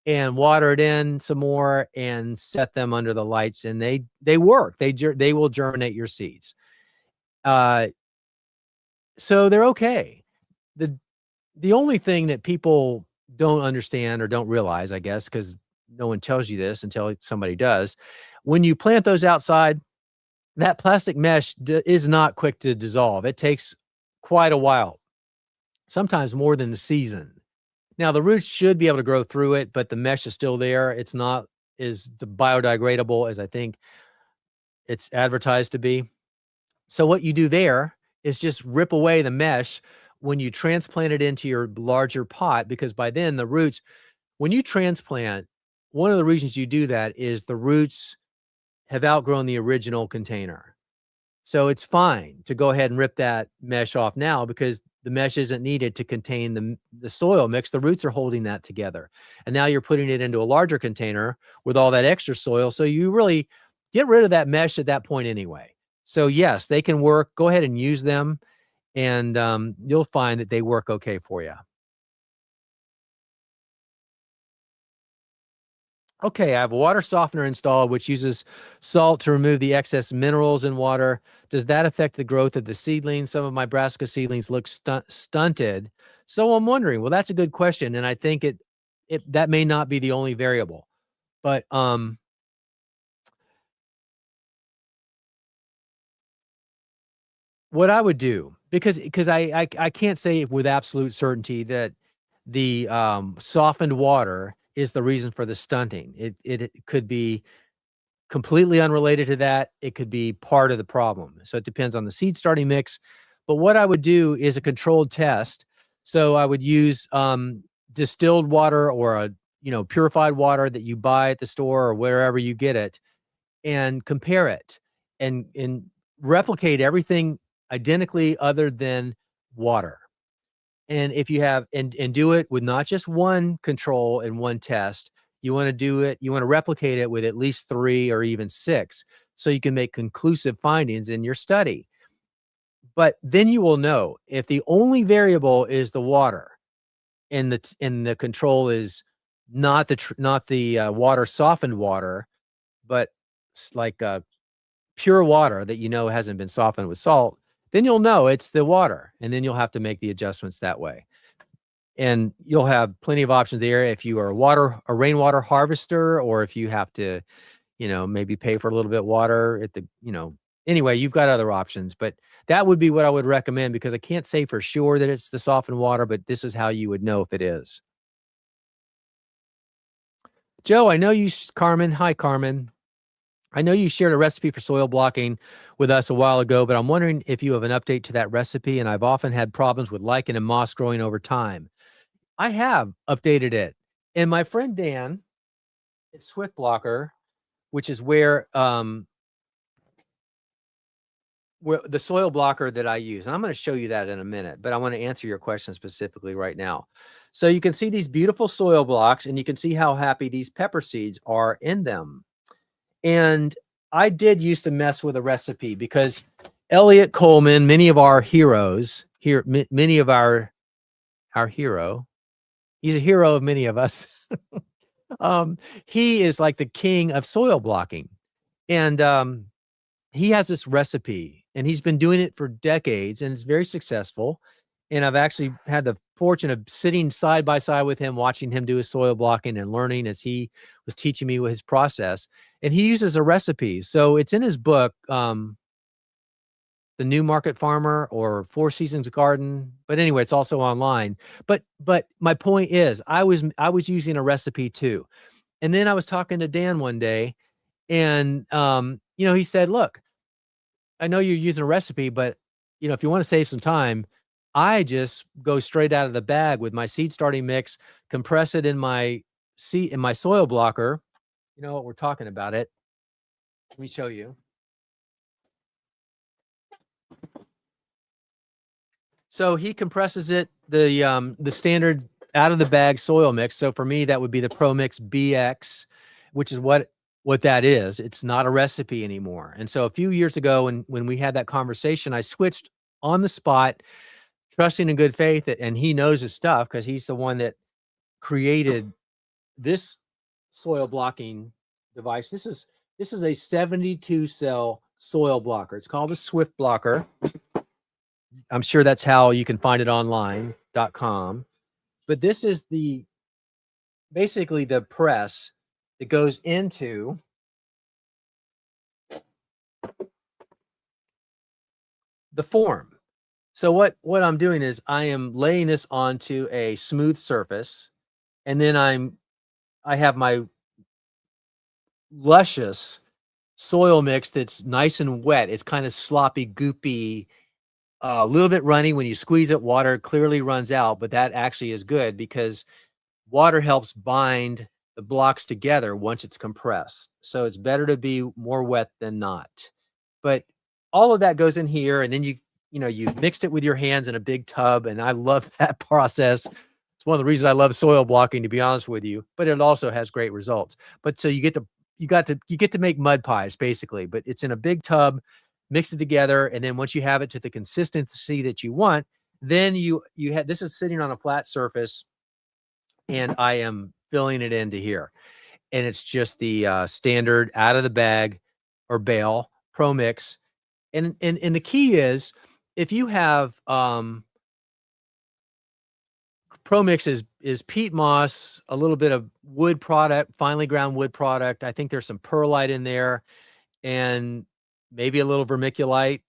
and water it in some more and set them under the lights, and they work. They will germinate your seeds. So they're okay. The only thing that people don't understand or don't realize, I guess, because no one tells you this until somebody does, when you plant those outside, that plastic mesh is not quick to dissolve. It takes quite a while, sometimes more than a season. Now, the roots should be able to grow through it, but the mesh is still there. It's not as biodegradable as I think it's advertised to be. So what you do there is just rip away the mesh when you transplant it into your larger pot, because by then the roots, when you transplant, one of the reasons you do that is the roots have outgrown the original container. So it's fine to go ahead and rip that mesh off now because the mesh isn't needed to contain the soil mix. The roots are holding that together. And now you're putting it into a larger container with all that extra soil. So you really get rid of that mesh at that point anyway. So yes, they can work. Go ahead and use them, and you'll find that they work okay for you. Okay, I have a water softener installed, which uses salt to remove the excess minerals in water. Does that affect the growth of the seedlings? Some of my brassica seedlings look stunted. So I'm wondering, well, that's a good question. And I think that may not be the only variable, but what I would do, because I can't say with absolute certainty that the softened water is the reason for the stunting. It could be completely unrelated to that. It could be part of the problem. So it depends on the seed starting mix. But what I would do is a controlled test. So I would use distilled water or purified water that you buy at the store or wherever you get it, and compare it and replicate everything identically other than water. And if you have and do it with not just one control and one test, you want to replicate it with at least 3 or even 6 so you can make conclusive findings in your study. But then you will know if the only variable is the water and the control is not the water softened water, but like pure water that hasn't been softened with salt, then you'll know it's the water, and then you'll have to make the adjustments that way. And you'll have plenty of options there if you are a rainwater harvester, or if you have to, maybe pay for a little bit water at anyway, you've got other options, but that would be what I would recommend, because I can't say for sure that it's the softened water, but this is how you would know if it is. Joe, I know you, Carmen. Hi, Carmen. I know you shared a recipe for soil blocking with us a while ago, but I'm wondering if you have an update to that recipe. And I've often had problems with lichen and moss growing over time. I have updated it. And my friend Dan at Swift Blocker, which is where the soil blocker that I use, and I'm going to show you that in a minute, but I want to answer your question specifically right now. So you can see these beautiful soil blocks, and you can see how happy these pepper seeds are in them. And I did used to mess with a recipe because Elliot Coleman, many of our heroes here, many of our hero, he's a hero of many of us. He is like the king of soil blocking. And he has this recipe, and he's been doing it for decades, and it's very successful. And I've actually had the fortune of sitting side by side with him, watching him do his soil blocking and learning as he was teaching me his process. And he uses a recipe. So it's in his book, The New Market Farmer or Four Seasons Garden. But anyway, it's also online. But my point is, I was using a recipe too. And then I was talking to Dan one day, and he said, "Look, I know you're using a recipe, but if you want to save some time, I just go straight out of the bag with my seed starting mix, compress it in my soil blocker. You know what, we're talking about it. Let me show you. So he compresses it, the standard out of the bag soil mix. So for me, that would be the Pro Mix BX, which is what that is. It's not a recipe anymore. And so a few years ago, when we had that conversation, I switched on the spot, trusting in good faith, and he knows his stuff because he's the one that created this soil blocking device. This is a 72 cell soil blocker. It's called a Swift Blocker. I'm sure that's how you can find it online.com. But this is basically the press that goes into the form. So what I'm doing is I am laying this onto a smooth surface, and then I have my luscious soil mix that's nice and wet. It's kind of sloppy, goopy, a little bit runny. When you squeeze it, water clearly runs out, but that actually is good because water helps bind the blocks together once it's compressed. So it's better to be more wet than not. But all of that goes in here, and then you mixed it with your hands in a big tub, and I love that process. It's one of the reasons I love soil blocking, to be honest with you, but it also has great results. But so you get to make mud pies basically, but it's in a big tub, mix it together, and then once you have it to the consistency that you want, then this is sitting on a flat surface, and I am filling it into here, and it's just the standard out of the bag or bale Pro Mix, and the key is, if you have Pro Mix is peat moss, a little bit of wood product, finely ground wood product. I think there's some perlite in there, and maybe a little vermiculite,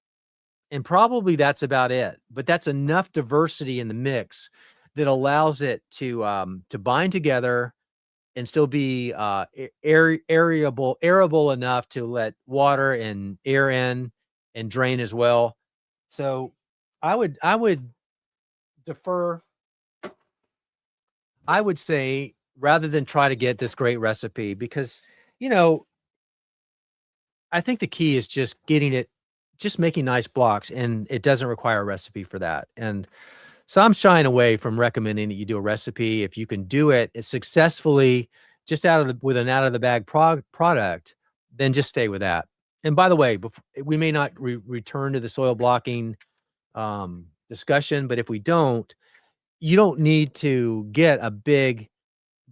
and probably that's about it. But that's enough diversity in the mix that allows it to bind together and still be airable enough to let water and air in and drain as well. So I would defer. I would say, rather than try to get this great recipe, because I think the key is just making nice blocks, and it doesn't require a recipe for that. And so I'm shying away from recommending that you do a recipe. If you can do it successfully just with an out of the bag product, then just stay with that. And by the way, we may not return to the soil blocking discussion, but if we don't, you don't need to get a big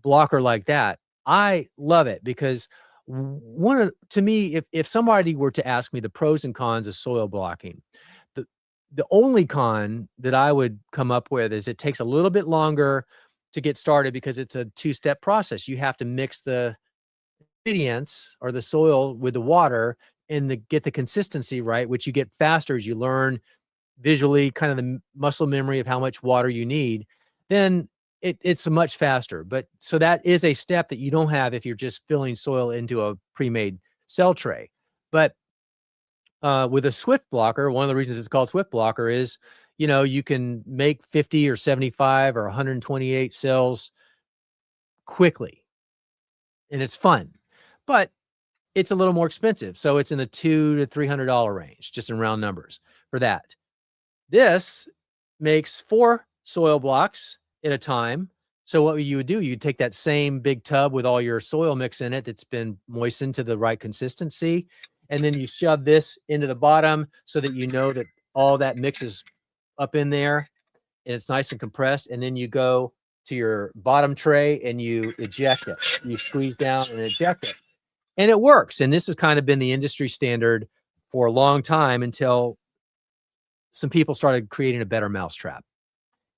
blocker like that. I love it because to me, if somebody were to ask me the pros and cons of soil blocking, the only con that I would come up with is it takes a little bit longer to get started because it's a two-step process. You have to mix the ingredients or the soil with the water and get the consistency right, which you get faster as you learn visually, kind of the muscle memory of how much water you need. Then it's much faster. But so that is a step that you don't have if you're just filling soil into a pre-made cell tray. But with a Swift Blocker, one of the reasons it's called Swift Blocker is, you can make 50 or 75 or 128 cells quickly, and it's fun, but it's a little more expensive. So it's in the $200 to $300 range, just in round numbers for that. This makes 4 soil blocks at a time. So what you would do, you'd take that same big tub with all your soil mix in it that's been moistened to the right consistency, and then you shove this into the bottom so that that all that mix is up in there and it's nice and compressed. And then you go to your bottom tray and you eject it. You squeeze down and eject it. And it works. And this has kind of been the industry standard for a long time until some people started creating a better mousetrap.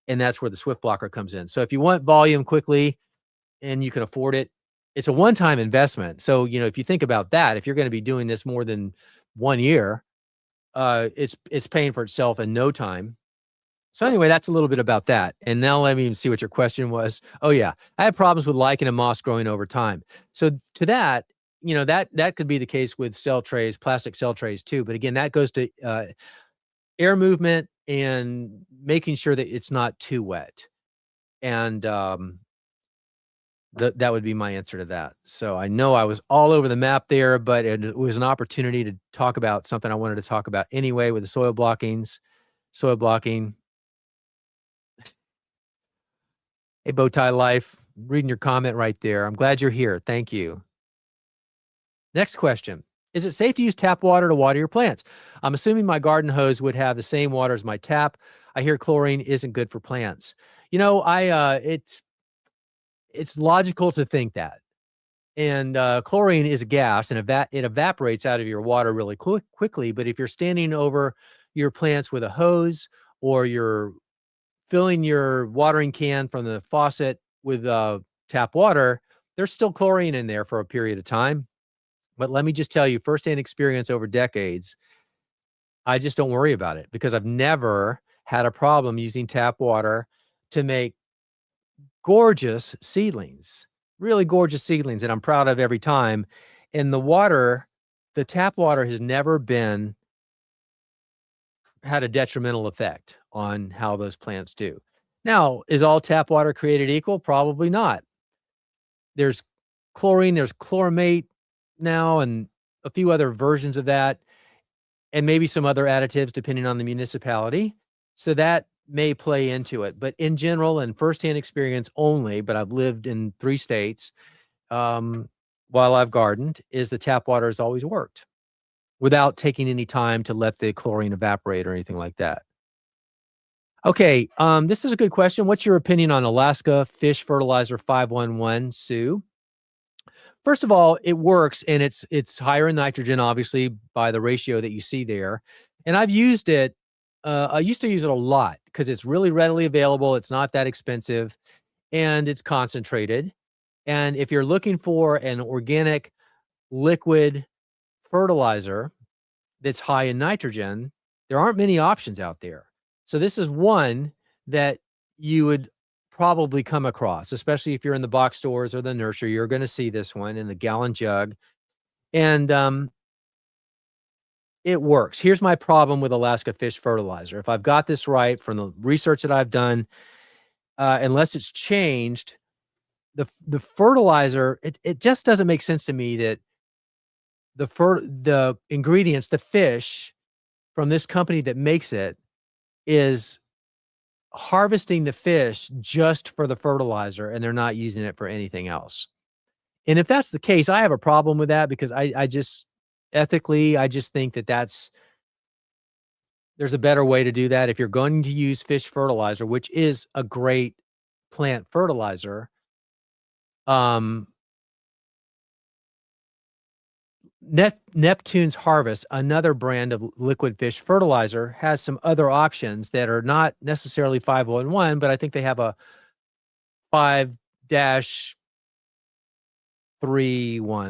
And that's where the Swift Blocker comes in. So if you want volume quickly and you can afford it, it's a one-time investment. So, if you think about that, if you're going to be doing this more than 1 year, it's paying for itself in no time. So anyway, that's a little bit about that. And now let me even see what your question was. Oh yeah, I have problems with lichen and moss growing over time. So to that, that could be the case with cell trays, plastic cell trays too. But again, that goes to air movement and making sure that it's not too wet. And that would be my answer to that. So I know I was all over the map there, but it was an opportunity to talk about something I wanted to talk about anyway with the soil blocking. Hey, Bowtie Life, reading your comment right there. I'm glad you're here. Thank you. Next question. Is it safe to use tap water to water your plants? I'm assuming my garden hose would have the same water as my tap. I hear chlorine isn't good for plants. You know, it's logical to think that. And chlorine is a gas, and it evaporates out of your water really quickly. But if you're standing over your plants with a hose, or you're filling your watering can from the faucet with tap water, there's still chlorine in there for a period of time. But let me just tell you, firsthand experience over decades, I just don't worry about it because I've never had a problem using tap water to make gorgeous seedlings, really gorgeous seedlings that I'm proud of every time. And the tap water has never had a detrimental effect on how those plants do. Now, is all tap water created equal? Probably not. There's chlorine, there's chloramate now, and a few other versions of that, and maybe some other additives depending on the municipality. So that may play into it. But in general, and firsthand experience only, but I've lived in 3 states while I've gardened, is the tap water has always worked without taking any time to let the chlorine evaporate or anything like that. Okay, this is a good question. What's your opinion on Alaska Fish Fertilizer 511, Sue? First of all, it works, and it's higher in nitrogen, obviously, by the ratio that you see there. And I've used it. I used to use it a lot because it's really readily available. It's not that expensive, and it's concentrated. And if you're looking for an organic liquid fertilizer that's high in nitrogen, there aren't many options out there. So this is one that you would probably come across, especially if you're in the box stores or the nursery. You're going to see this one in the gallon jug, and it works. Here's my problem with Alaska Fish Fertilizer. If I've got this right from the research that I've done, unless it's changed, the fertilizer, it just doesn't make sense to me that the ingredients, the fish from this company that makes it, is harvesting the fish just for the fertilizer, and they're not using it for anything else. And if that's the case, I have a problem with that because I just ethically, I just think that there's a better way to do that. If you're going to use fish fertilizer, which is a great plant fertilizer, Neptune's Harvest, another brand of liquid fish fertilizer, has some other options that are not necessarily 511, but I think they have a 5-31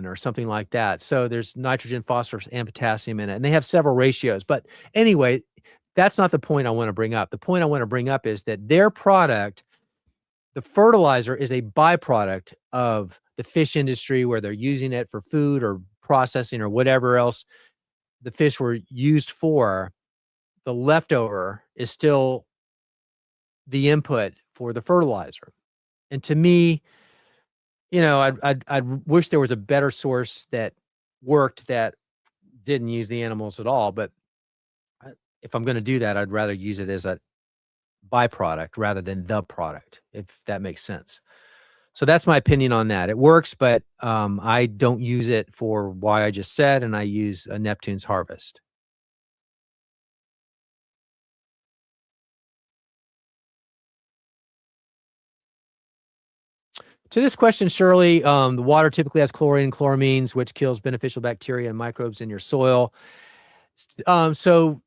or something like that. So there's nitrogen, phosphorus, and potassium in it, and they have several ratios. But anyway, that's not the point I want to bring up. The point I want to bring up is that their product, the fertilizer, is a byproduct of the fish industry where they're using it for food or processing or whatever else the fish were used for. The leftover is still the input for the fertilizer. And to me, you know, I'd wish there was a better source that worked that didn't use the animals at all. But if I'm going to do that, I'd rather use it as a byproduct rather than the product, if that makes sense. So that's my opinion on that. It works, but I don't use it for why I just said, and I use a Neptune's Harvest. To this question, Shirley, the water typically has chlorine and chloramines, which kills beneficial bacteria and microbes in your soil. So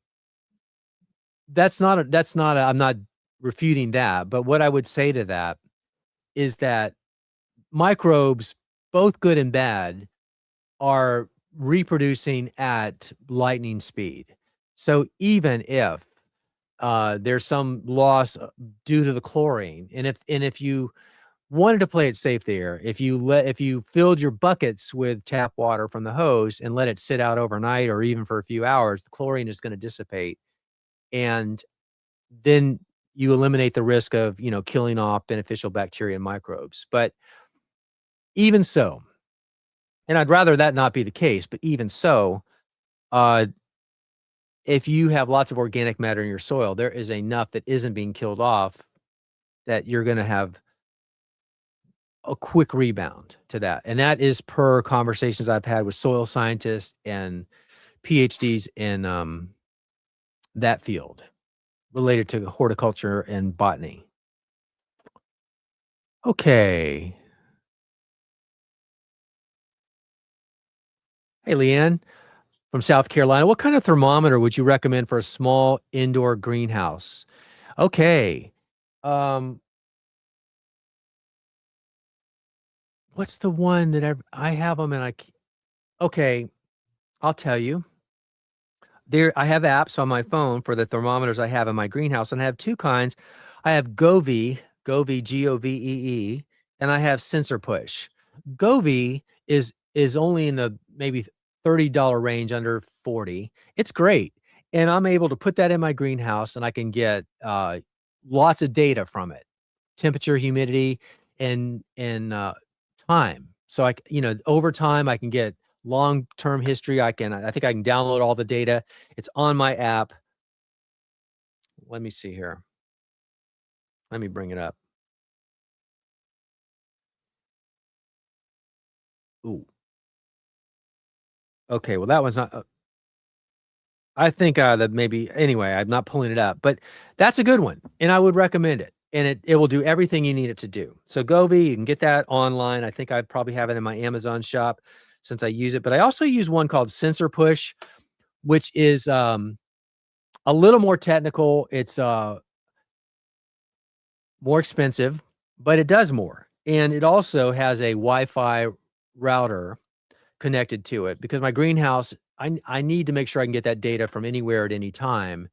that's not I'm not refuting that, but what I would say to that is that microbes, both good and bad, are reproducing at lightning speed. So even if there's some loss due to the chlorine, and if you wanted to play it safe there, if you filled your buckets with tap water from the hose and let it sit out overnight or even for a few hours, the chlorine is going to dissipate and then you eliminate the risk of, killing off beneficial bacteria and microbes. But even so, and I'd rather that not be the case, but even so, uh, if you have lots of organic matter in your soil, there is enough that isn't being killed off that you're going to have a quick rebound to that. And that is per conversations I've had with soil scientists and PhDs in that field related to horticulture and botany. Okay. Hey, Leanne from South Carolina. What kind of thermometer would you recommend for a small indoor greenhouse? Okay. Um, what's the one that I have them and okay, I'll tell you. I have apps on my phone for the thermometers I have in my greenhouse, and I have two kinds. I have Govee, Govee, and I have Sensor Push. Govee is only in the maybe $30 range, under 40. It's great, and I'm able to put that in my greenhouse, and I can get lots of data from it, temperature, humidity, and time. So over time, I can get long-term history. I think I can download all the data. It's on my app. Let me see here. Let me bring it up. Ooh. Okay, well, that one's not I think, that maybe anyway, I'm not pulling it up, but that's a good one, and I would recommend it, and it will do everything you need it to do. So Govee, you can get that online. I think I probably have it in my Amazon shop since I use it, but I also use one called Sensor Push, which is, a little more technical. It's, more expensive, but it does more, and it also has a Wi-Fi router connected to it because my greenhouse, I need to make sure I can get that data from anywhere at any time.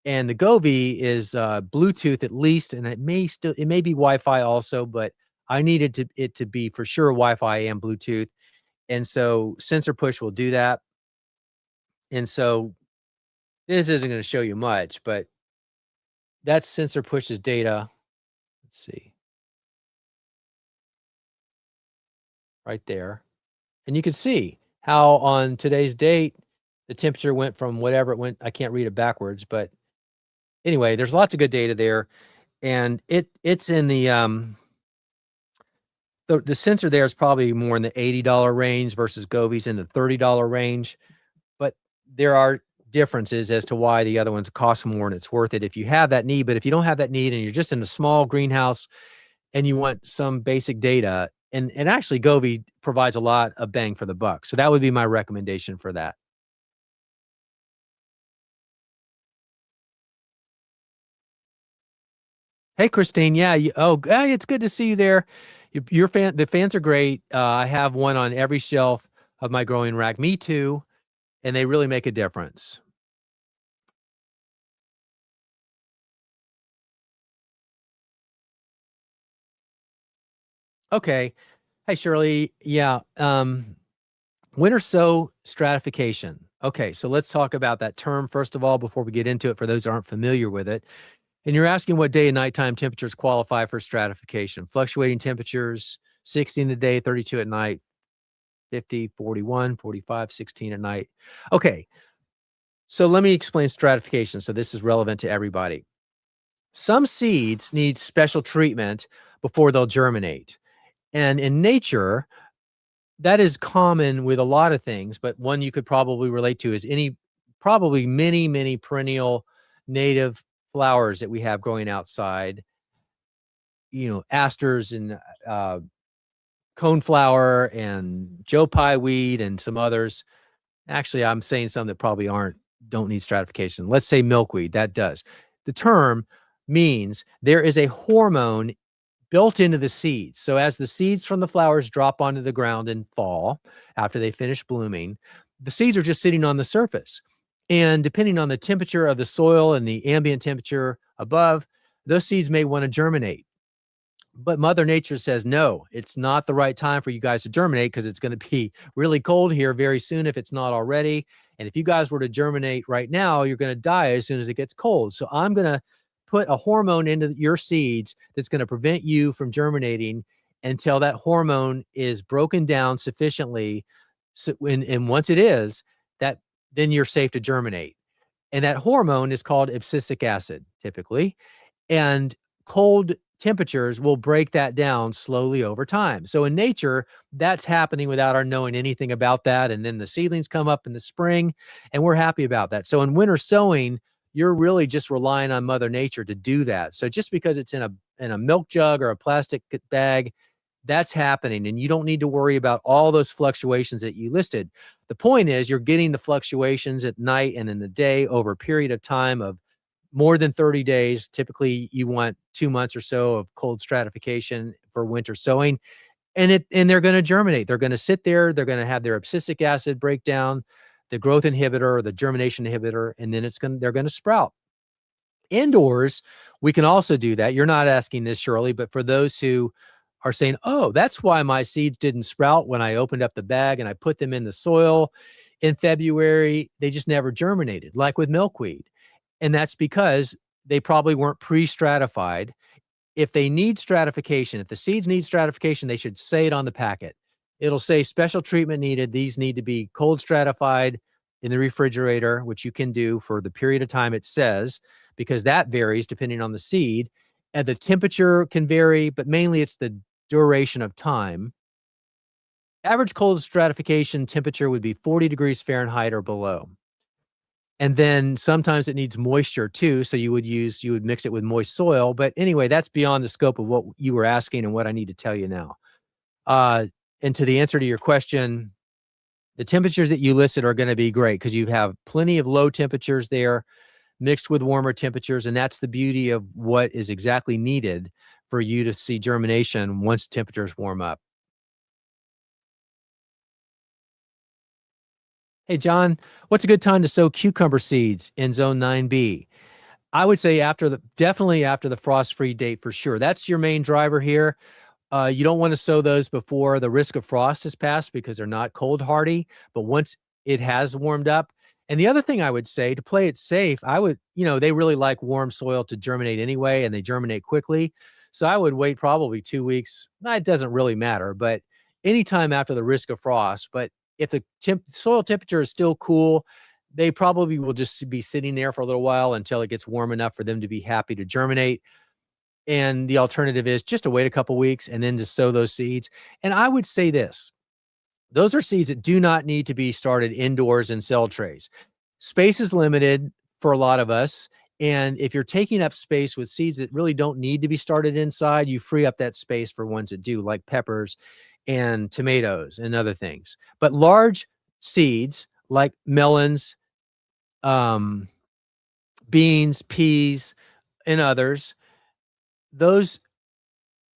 And the Govee is Bluetooth at least, and it may be Wi-Fi also, but I needed it to be for sure Wi-Fi and Bluetooth. And so Sensor Push will do that. And so this isn't going to show you much, but that's Sensor Push's data. Let's see. Right there. And you can see how on today's date, the temperature went from whatever it went. I can't read it backwards, but anyway, there's lots of good data there. And it's in the sensor there is probably more in the $80 range versus Govee's in the $30 range. But there are differences as to why the other ones cost more and it's worth it if you have that need. But if you don't have that need and you're just in a small greenhouse and you want some basic data, and actually Govee provides a lot of bang for the buck. So that would be my recommendation for that. Hey, Christine. Yeah. Hey, it's good to see you there. The fans are great. I have one on every shelf of my growing rack. Me too. And they really make a difference. Okay. Hey, Shirley. Yeah. Winter sow stratification. Okay. So let's talk about that term first of all, before we get into it, for those who aren't familiar with it. And you're asking what day and nighttime temperatures qualify for stratification. Fluctuating temperatures, 60 in the day, 32 at night, 50, 41, 45, 16 at night. Okay. So let me explain stratification. So this is relevant to everybody. Some seeds need special treatment before they'll germinate. And in nature, that is common with a lot of things, but one you could probably relate to is probably many perennial native flowers that we have growing outside, asters and coneflower and Joe Pye weed and some others. Actually, I'm saying some that probably don't need stratification. Let's say milkweed, that does. The term means there is a hormone built into the seeds. So as the seeds from the flowers drop onto the ground and fall after they finish blooming, the seeds are just sitting on the surface. And depending on the temperature of the soil and the ambient temperature above, those seeds may want to germinate. But Mother Nature says, no, it's not the right time for you guys to germinate because it's going to be really cold here very soon if it's not already. And if you guys were to germinate right now, you're going to die as soon as it gets cold. So I'm going to put a hormone into your seeds that's going to prevent you from germinating until that hormone is broken down sufficiently. So and once it is, that then you're safe to germinate. And that hormone is called abscisic acid, typically. And cold temperatures will break that down slowly over time. So in nature, that's happening without our knowing anything about that. And then the seedlings come up in the spring, and we're happy about that. So in winter sowing, you're really just relying on Mother Nature to do that. So just because it's in a milk jug or a plastic bag, that's happening, and you don't need to worry about all those fluctuations that you listed. The point is you're getting the fluctuations at night and in the day over a period of time of more than 30 days. Typically, you want 2 months or so of cold stratification for winter sowing, and they're going to germinate. They're going to sit there. They're going to have their abscisic acid break down, the growth inhibitor or the germination inhibitor, and then they're going to sprout. Indoors, we can also do that. You're not asking this, Shirley, but for those who are saying, oh, that's why my seeds didn't sprout when I opened up the bag and I put them in the soil in February, they just never germinated, like with milkweed. And that's because they probably weren't pre-stratified. If they need stratification, if the seeds need stratification, they should say it on the packet. It'll say special treatment needed. These need to be cold stratified in the refrigerator, which you can do for the period of time it says, because that varies depending on the seed. And the temperature can vary, but mainly it's the duration of time. Average cold stratification temperature would be 40 degrees Fahrenheit or below. And then sometimes it needs moisture too. So you would mix it with moist soil. But anyway, that's beyond the scope of what you were asking and what I need to tell you now. And to the answer to your question, the temperatures that you listed are going to be great because you have plenty of low temperatures there mixed with warmer temperatures. And that's the beauty of what is exactly needed for you to see germination once temperatures warm up. Hey, John, what's a good time to sow cucumber seeds in zone 9B? I would say definitely after the frost-free date for sure. That's your main driver here. You don't want to sow those before the risk of frost has passed because they're not cold hardy. But once it has warmed up, and the other thing I would say to play it safe, they really like warm soil to germinate anyway, and they germinate quickly. So I would wait probably 2 weeks. It doesn't really matter, but anytime after the risk of frost. But if the soil temperature is still cool, they probably will just be sitting there for a little while until it gets warm enough for them to be happy to germinate. And the alternative is just to wait a couple weeks and then to sow those seeds. And I would say this, those are seeds that do not need to be started indoors in cell trays. Space is limited for a lot of us. And if you're taking up space with seeds that really don't need to be started inside, you free up that space for ones that do, like peppers and tomatoes and other things. But large seeds like melons, beans, peas, and others, those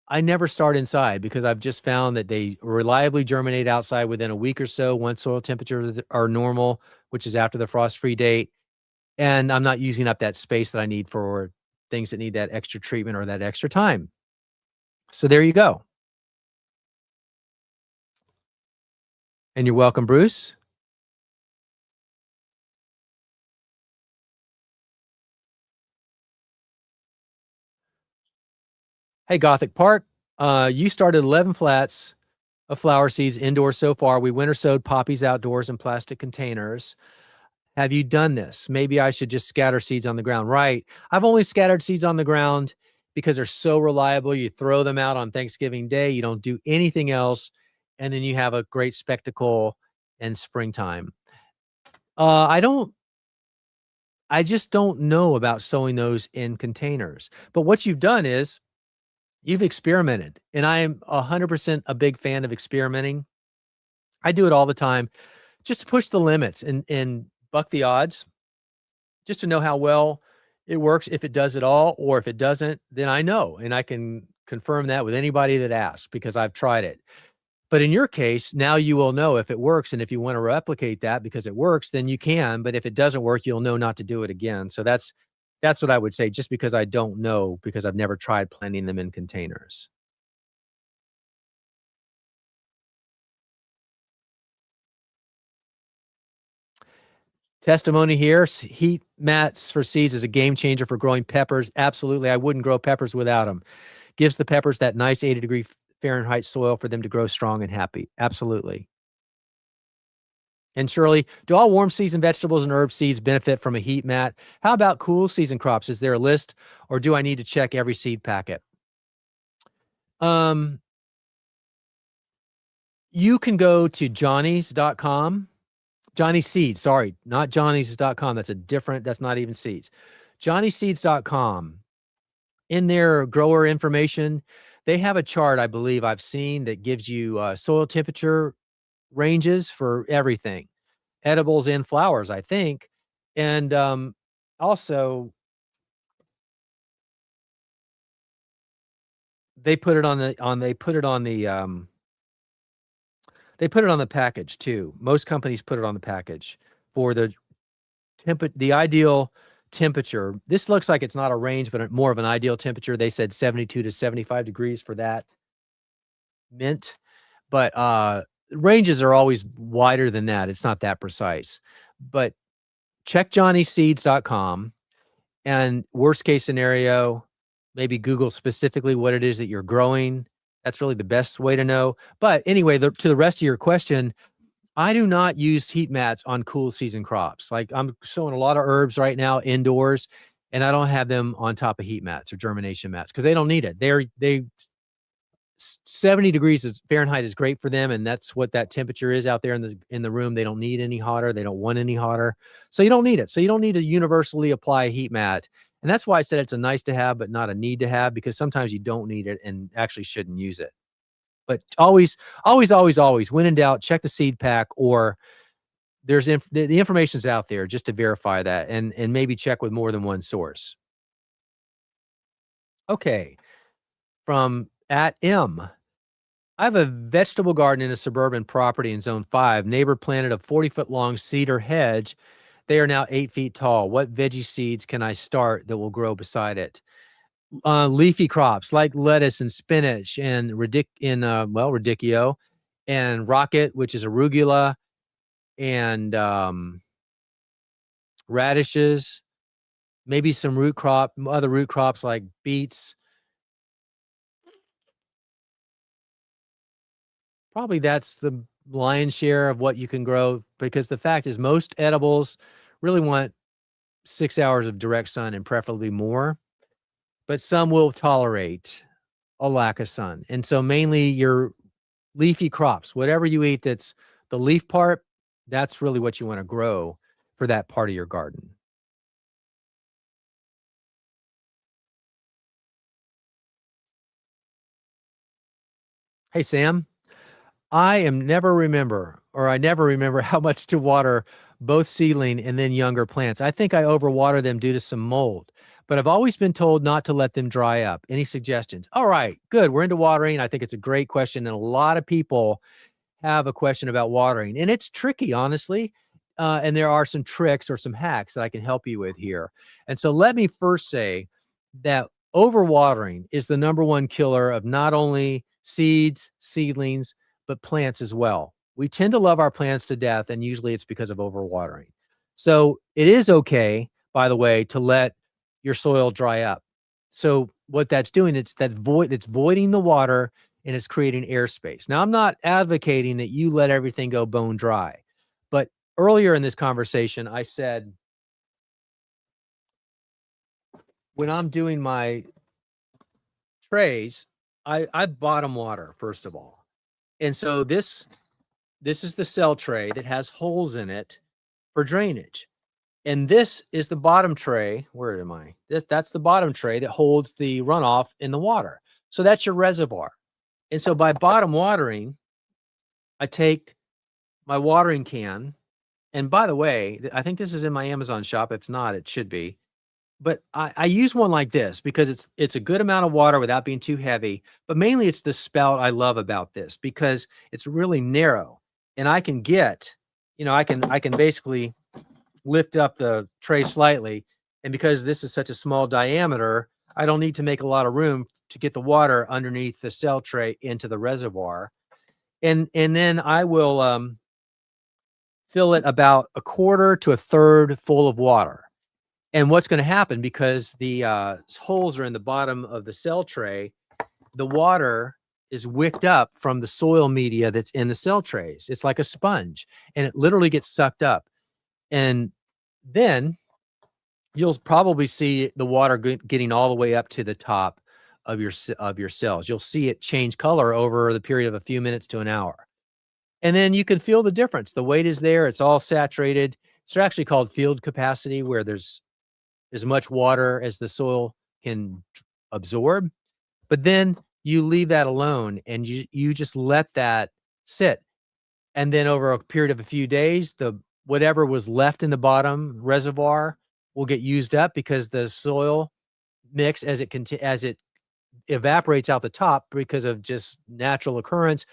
I never start inside because I've just found that they reliably germinate outside within a week or so once soil temperatures are normal, which is after the frost-free date. And I'm not using up that space that I need for things that need that extra treatment or that extra time. So there you go. And you're welcome, Bruce. Hey, Gothic Park, you started 11 flats of flower seeds indoors so far. We winter sowed poppies outdoors in plastic containers. Have you done this? Maybe I should just scatter seeds on the ground. Right. I've only scattered seeds on the ground because they're so reliable. You throw them out on Thanksgiving Day. You don't do anything else. And then you have a great spectacle in springtime. I just don't know about sowing those in containers. But what you've done is you've experimented, and I am 100% a big fan of experimenting. I do it all the time just to push the limits and buck the odds, just to know how well it works, if it does at all, or if it doesn't, then I know, and I can confirm that with anybody that asks because I've tried it. But in your case, now you will know if it works, and if you want to replicate that because it works, then you can. But if it doesn't work, you'll know not to do it again. So that's what I would say, just because I don't know, because I've never tried planting them in containers. Testimony here, heat mats for seeds is a game changer for growing peppers. Absolutely. I wouldn't grow peppers without them. Gives the peppers that nice 80-degree Fahrenheit soil for them to grow strong and happy. Absolutely. And Shirley, do all warm season vegetables and herb seeds benefit from a heat mat? How about cool season crops? Is there a list, or do I need to check every seed packet? You can go to johnny's.com. Johnny Seeds, sorry, not johnny's.com. That's not even seeds. johnnyseeds.com. In their grower information, they have a chart, I believe I've seen, that gives you soil temperature ranges for everything, edibles and flowers, I think. And also they put it on the package too. Most companies put it on the package for the ideal temperature. This looks like it's not a range, but more of an ideal temperature. They said 72 to 75 degrees for that mint, but ranges are always wider than that. It's not that precise. But check johnnyseeds.com, and worst case scenario, maybe Google specifically what it is that you're growing. That's really the best way to know. But anyway, to the rest of your question, I do not use heat mats on cool season crops. Like, I'm sowing a lot of herbs right now indoors, and I don't have them on top of heat mats or germination mats because they don't need it. 70 degrees Fahrenheit is great for them, and that's what that temperature is out there in the room. They don't need any hotter. They don't want any hotter. So you don't need it. So you don't need to universally apply a heat mat. And that's why I said it's a nice to have, but not a need to have, because sometimes you don't need it and actually shouldn't use it. But always, when in doubt, check the seed pack, or there's the information's out there just to verify that, and maybe check with more than one source. Okay. From @M. I have a vegetable garden in a suburban property in zone 5. Neighbor planted a 40-foot long cedar hedge. They are now 8 feet tall. What veggie seeds can I start that will grow beside it? Leafy crops like lettuce and spinach and radicchio and rocket, which is arugula, and radishes, maybe some other root crops like beets. Probably that's the lion's share of what you can grow, because the fact is most edibles really want 6 hours of direct sun and preferably more, but some will tolerate a lack of sun. And so mainly your leafy crops, whatever you eat that's the leaf part, that's really what you want to grow for that part of your garden. Hey, Sam. I never remember how much to water both seedling and then younger plants. I think I overwater them due to some mold, but I've always been told not to let them dry up. Any suggestions? All right, good. We're into watering. I think it's a great question, and a lot of people have a question about watering, and it's tricky, honestly. And there are some tricks or some hacks that I can help you with here. And so let me first say that overwatering is the number one killer of not only seeds, seedlings, but plants as well. We tend to love our plants to death, and usually it's because of overwatering. So it is okay, by the way, to let your soil dry up. So what that's doing, it's voiding the water, and it's creating airspace. Now, I'm not advocating that you let everything go bone dry, but earlier in this conversation, I said, when I'm doing my trays, I bottom water, first of all. And so this is the cell tray that has holes in it for drainage. And this is the bottom tray. Where am I? That's the bottom tray that holds the runoff in the water. So that's your reservoir. And so by bottom watering, I take my watering can. And by the way, I think this is in my Amazon shop. If not, it should be. But I use one like this because it's a good amount of water without being too heavy. But mainly it's the spout I love about this, because it's really narrow, and I can I can basically lift up the tray slightly. And because this is such a small diameter, I don't need to make a lot of room to get the water underneath the cell tray into the reservoir. And then I will fill it about a quarter to a third full of water. And what's going to happen, because the holes are in the bottom of the cell tray, the water is wicked up from the soil media that's in the cell trays. It's like a sponge, and it literally gets sucked up. And then you'll probably see the water getting all the way up to the top of your cells. You'll see it change color over the period of a few minutes to an hour. And then you can feel the difference. The weight is there. It's all saturated. It's actually called field capacity, where there's as much water as the soil can absorb. But then you leave that alone, and you just let that sit. And then over a period of a few days, the whatever was left in the bottom reservoir will get used up, because the soil mix, as it evaporates out the top because of just natural occurrence,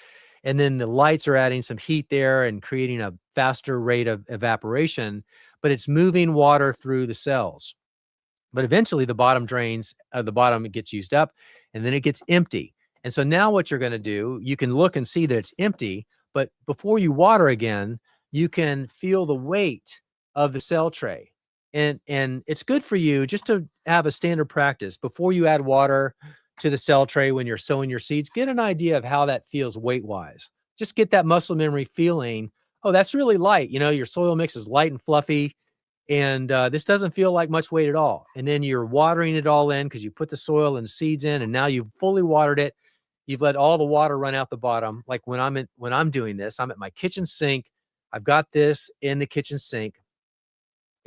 and then the lights are adding some heat there and creating a faster rate of evaporation, but it's moving water through the cells. But eventually the bottom drains, the bottom gets used up, and then it gets empty. And so now what you're going to do, you can look and see that it's empty, but before you water again, you can feel the weight of the cell tray. And it's good for you just to have a standard practice before you add water to the cell tray when you're sowing your seeds. Get an idea of how that feels weight-wise. Just get that muscle memory feeling. Oh, that's really light. You know, your soil mix is light and fluffy, and this doesn't feel like much weight at all. And then you're watering it all in because you put the soil and seeds in, and now you've fully watered it. You've let all the water run out the bottom. Like when I'm doing this, I'm at my kitchen sink. I've got this in the kitchen sink,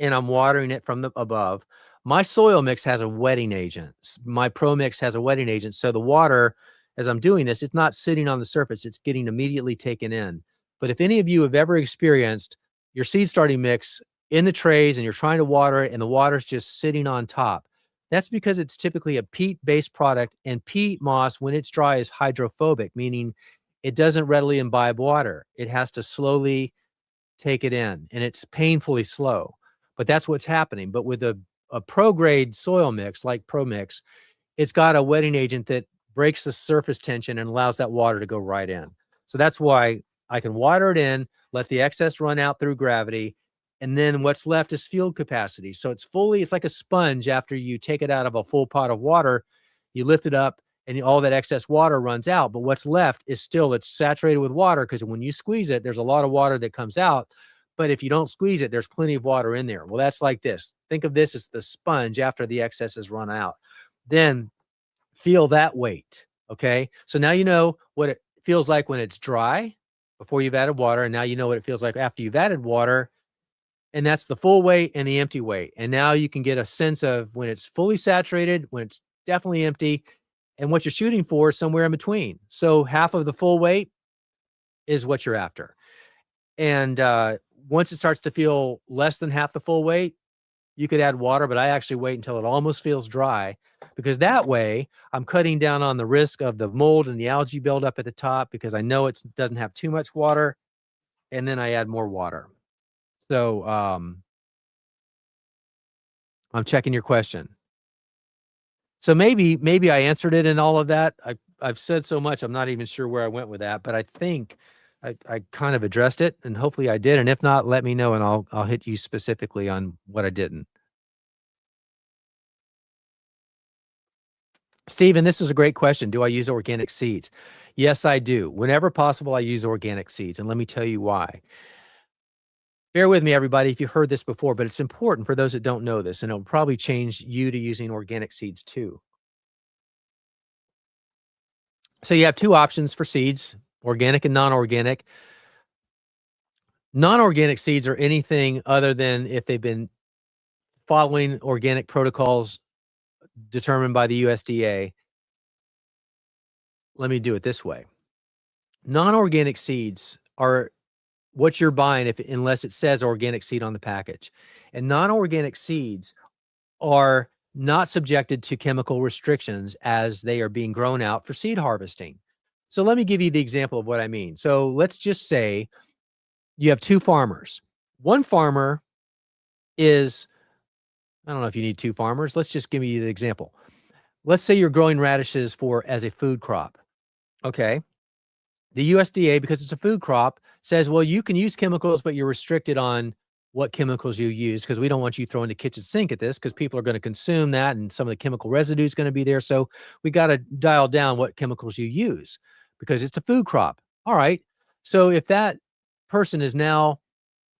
and I'm watering it from the above. My soil mix has a wetting agent. My Pro Mix has a wetting agent. So the water, as I'm doing this, it's not sitting on the surface. It's getting immediately taken in. But if any of you have ever experienced your seed starting mix in the trays and you're trying to water it and the water's just sitting on top, that's because it's typically a peat-based product, and peat moss, when it's dry, is hydrophobic, meaning it doesn't readily imbibe water. It has to slowly take it in, and it's painfully slow. But that's what's happening. But with a pro grade soil mix like Pro Mix, it's got a wetting agent that breaks the surface tension and allows that water to go right in. So that's why I can water it in, let the excess run out through gravity, and then what's left is field capacity. So it's like a sponge. After you take it out of a full pot of water, you lift it up and all that excess water runs out. But what's left is still, it's saturated with water, because when you squeeze it, there's a lot of water that comes out. But if you don't squeeze it, there's plenty of water in there. Well, that's like this. Think of this as the sponge after the excess has run out. Then feel that weight, okay? So now you know what it feels like when it's dry before you've added water, and now you know what it feels like after you've added water, and that's the full weight and the empty weight. And now you can get a sense of when it's fully saturated, when it's definitely empty, and what you're shooting for is somewhere in between. So half of the full weight is what you're after. And once it starts to feel less than half the full weight, you could add water, but I actually wait until it almost feels dry, because that way I'm cutting down on the risk of the mold and the algae buildup at the top, because I know it doesn't have too much water, and then I add more water. So I'm checking your question. So maybe I answered it in all of that. I've said so much, I'm not even sure where I went with that, but I think I kind of addressed it, and hopefully I did. And if not, let me know, and I'll hit you specifically on what I didn't. Stephen, this is a great question. Do I use organic seeds? Yes, I do. Whenever possible, I use organic seeds, and let me tell you why. Bear with me, everybody, if you've heard this before, but it's important for those that don't know this, and it'll probably change you to using organic seeds too. So you have two options for seeds, organic and non-organic. Non-organic seeds are anything other than if they've been following organic protocols determined by the USDA. Let me do it this way. Non-organic seeds are what you're buying unless it says organic seed on the package. And non-organic seeds are not subjected to chemical restrictions as they are being grown out for seed harvesting. So let me give you the example of what I mean. So let's just say you have two farmers. One farmer is, I don't know if you need two farmers. Let's just give you the example. Let's say you're growing radishes as a food crop. Okay. The USDA, because it's a food crop, says, well, you can use chemicals, but you're restricted on what chemicals you use because we don't want you throwing the kitchen sink at this because people are going to consume that and some of the chemical residue is going to be there. So we got to dial down what chemicals you use because it's a food crop. All right. So if that person is now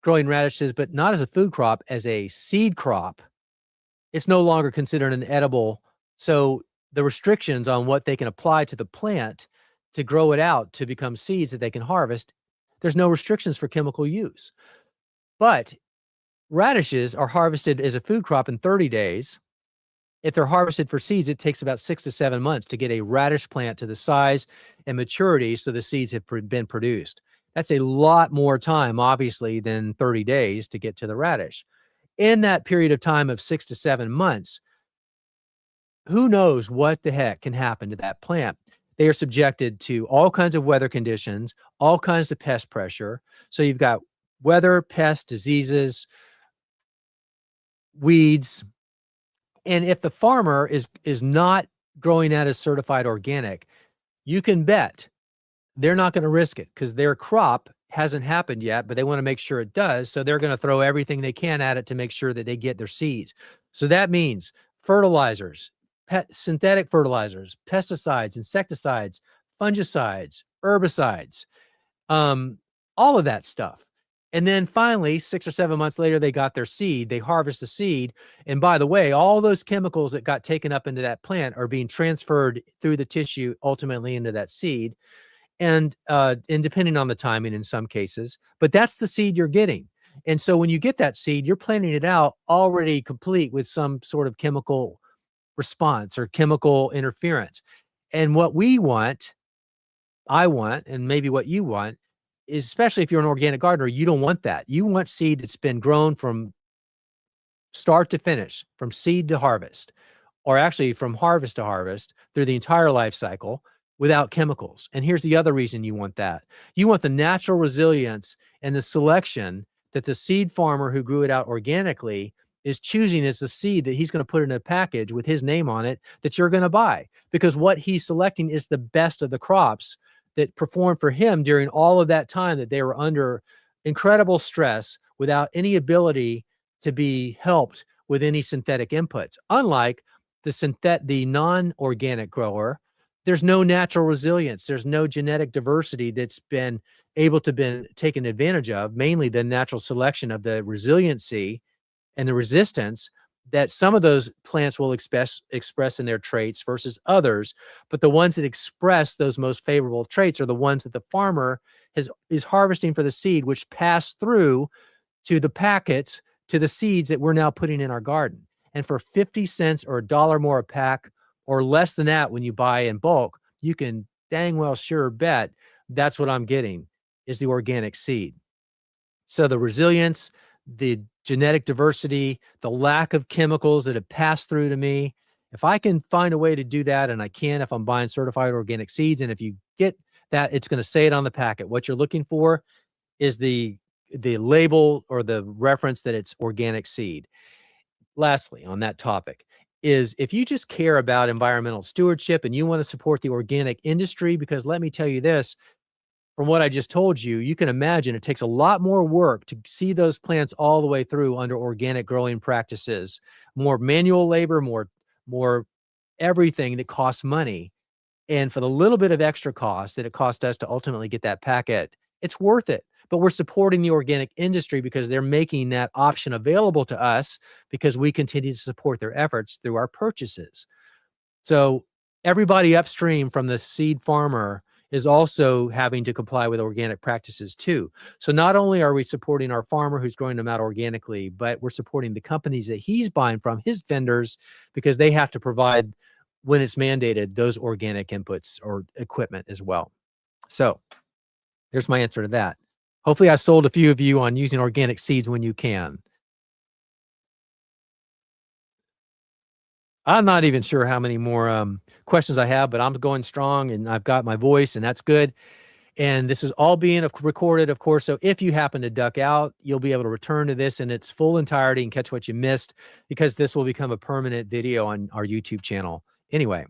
growing radishes, but not as a food crop, as a seed crop, it's no longer considered an edible. So the restrictions on what they can apply to the plant to grow it out to become seeds that they can harvest, there's no restrictions for chemical use. But radishes are harvested as a food crop in 30 days. If they're harvested for seeds, it takes about 6 to 7 months to get a radish plant to the size and maturity so the seeds have been produced. That's a lot more time, obviously, than 30 days to get to the radish. In that period of time of 6 to 7 months, who knows what the heck can happen to that plant? They are subjected to all kinds of weather conditions, all kinds of pest pressure. So you've got weather, pests, diseases, weeds. And if the farmer is not growing that as certified organic, you can bet they're not going to risk it because their crop hasn't happened yet, but they want to make sure it does. So they're going to throw everything they can at it to make sure that they get their seeds. So that means fertilizers, synthetic fertilizers, pesticides, insecticides, fungicides, herbicides, all of that stuff. And then finally, 6 or 7 months later, they got their seed. They harvest the seed. And by the way, all those chemicals that got taken up into that plant are being transferred through the tissue, ultimately into that seed. And depending on the timing in some cases, but that's the seed you're getting. And so when you get that seed, you're planting it out already complete with some sort of chemical response or chemical interference. And what we want, I want, and maybe what you want, is especially if you're an organic gardener, you don't want that. You want seed that's been grown from start to finish, from seed to harvest, or actually from harvest to harvest through the entire life cycle without chemicals. And here's the other reason you want that. You want the natural resilience and the selection that the seed farmer who grew it out organically is choosing as the seed that he's going to put in a package with his name on it that you're going to buy, because what he's selecting is the best of the crops that performed for him during all of that time that they were under incredible stress without any ability to be helped with any synthetic inputs. Unlike the non-organic grower, there's no natural resilience. There's no genetic diversity that's been able to been taken advantage of, mainly the natural selection of the resiliency and the resistance that some of those plants will express in their traits versus others. But the ones that express those most favorable traits are the ones that the farmer is harvesting for the seed, which pass through to the packets, to the seeds that we're now putting in our garden. And for 50 cents or $1 more a pack, or less than that when you buy in bulk, you can dang well sure bet that's what I'm getting is the organic seed. So the resilience, the genetic diversity, the lack of chemicals that have passed through to me, if I can find a way to do that, and I can if I'm buying certified organic seeds, and if you get that, it's going to say it on the packet. What you're looking for is the label or the reference that it's organic seed. Lastly, on that topic, is if you just care about environmental stewardship and you want to support the organic industry, because let me tell you this, from what I just told you, you can imagine it takes a lot more work to see those plants all the way through under organic growing practices, more manual labor, more everything that costs money. And for the little bit of extra cost that it cost us to ultimately get that packet, it's worth it. But we're supporting the organic industry because they're making that option available to us because we continue to support their efforts through our purchases. So everybody upstream from the seed farmer is also having to comply with organic practices too. So not only are we supporting our farmer who's growing them out organically, but we're supporting the companies that he's buying from, his vendors, because they have to provide, when it's mandated, those organic inputs or equipment as well. So there's my answer to that. Hopefully I sold a few of you on using organic seeds when you can. I'm not even sure how many more questions I have, but I'm going strong and I've got my voice and that's good. And this is all being recorded, of course. So if you happen to duck out, you'll be able to return to this in its full entirety and catch what you missed, because this will become a permanent video on our YouTube channel. Anyway.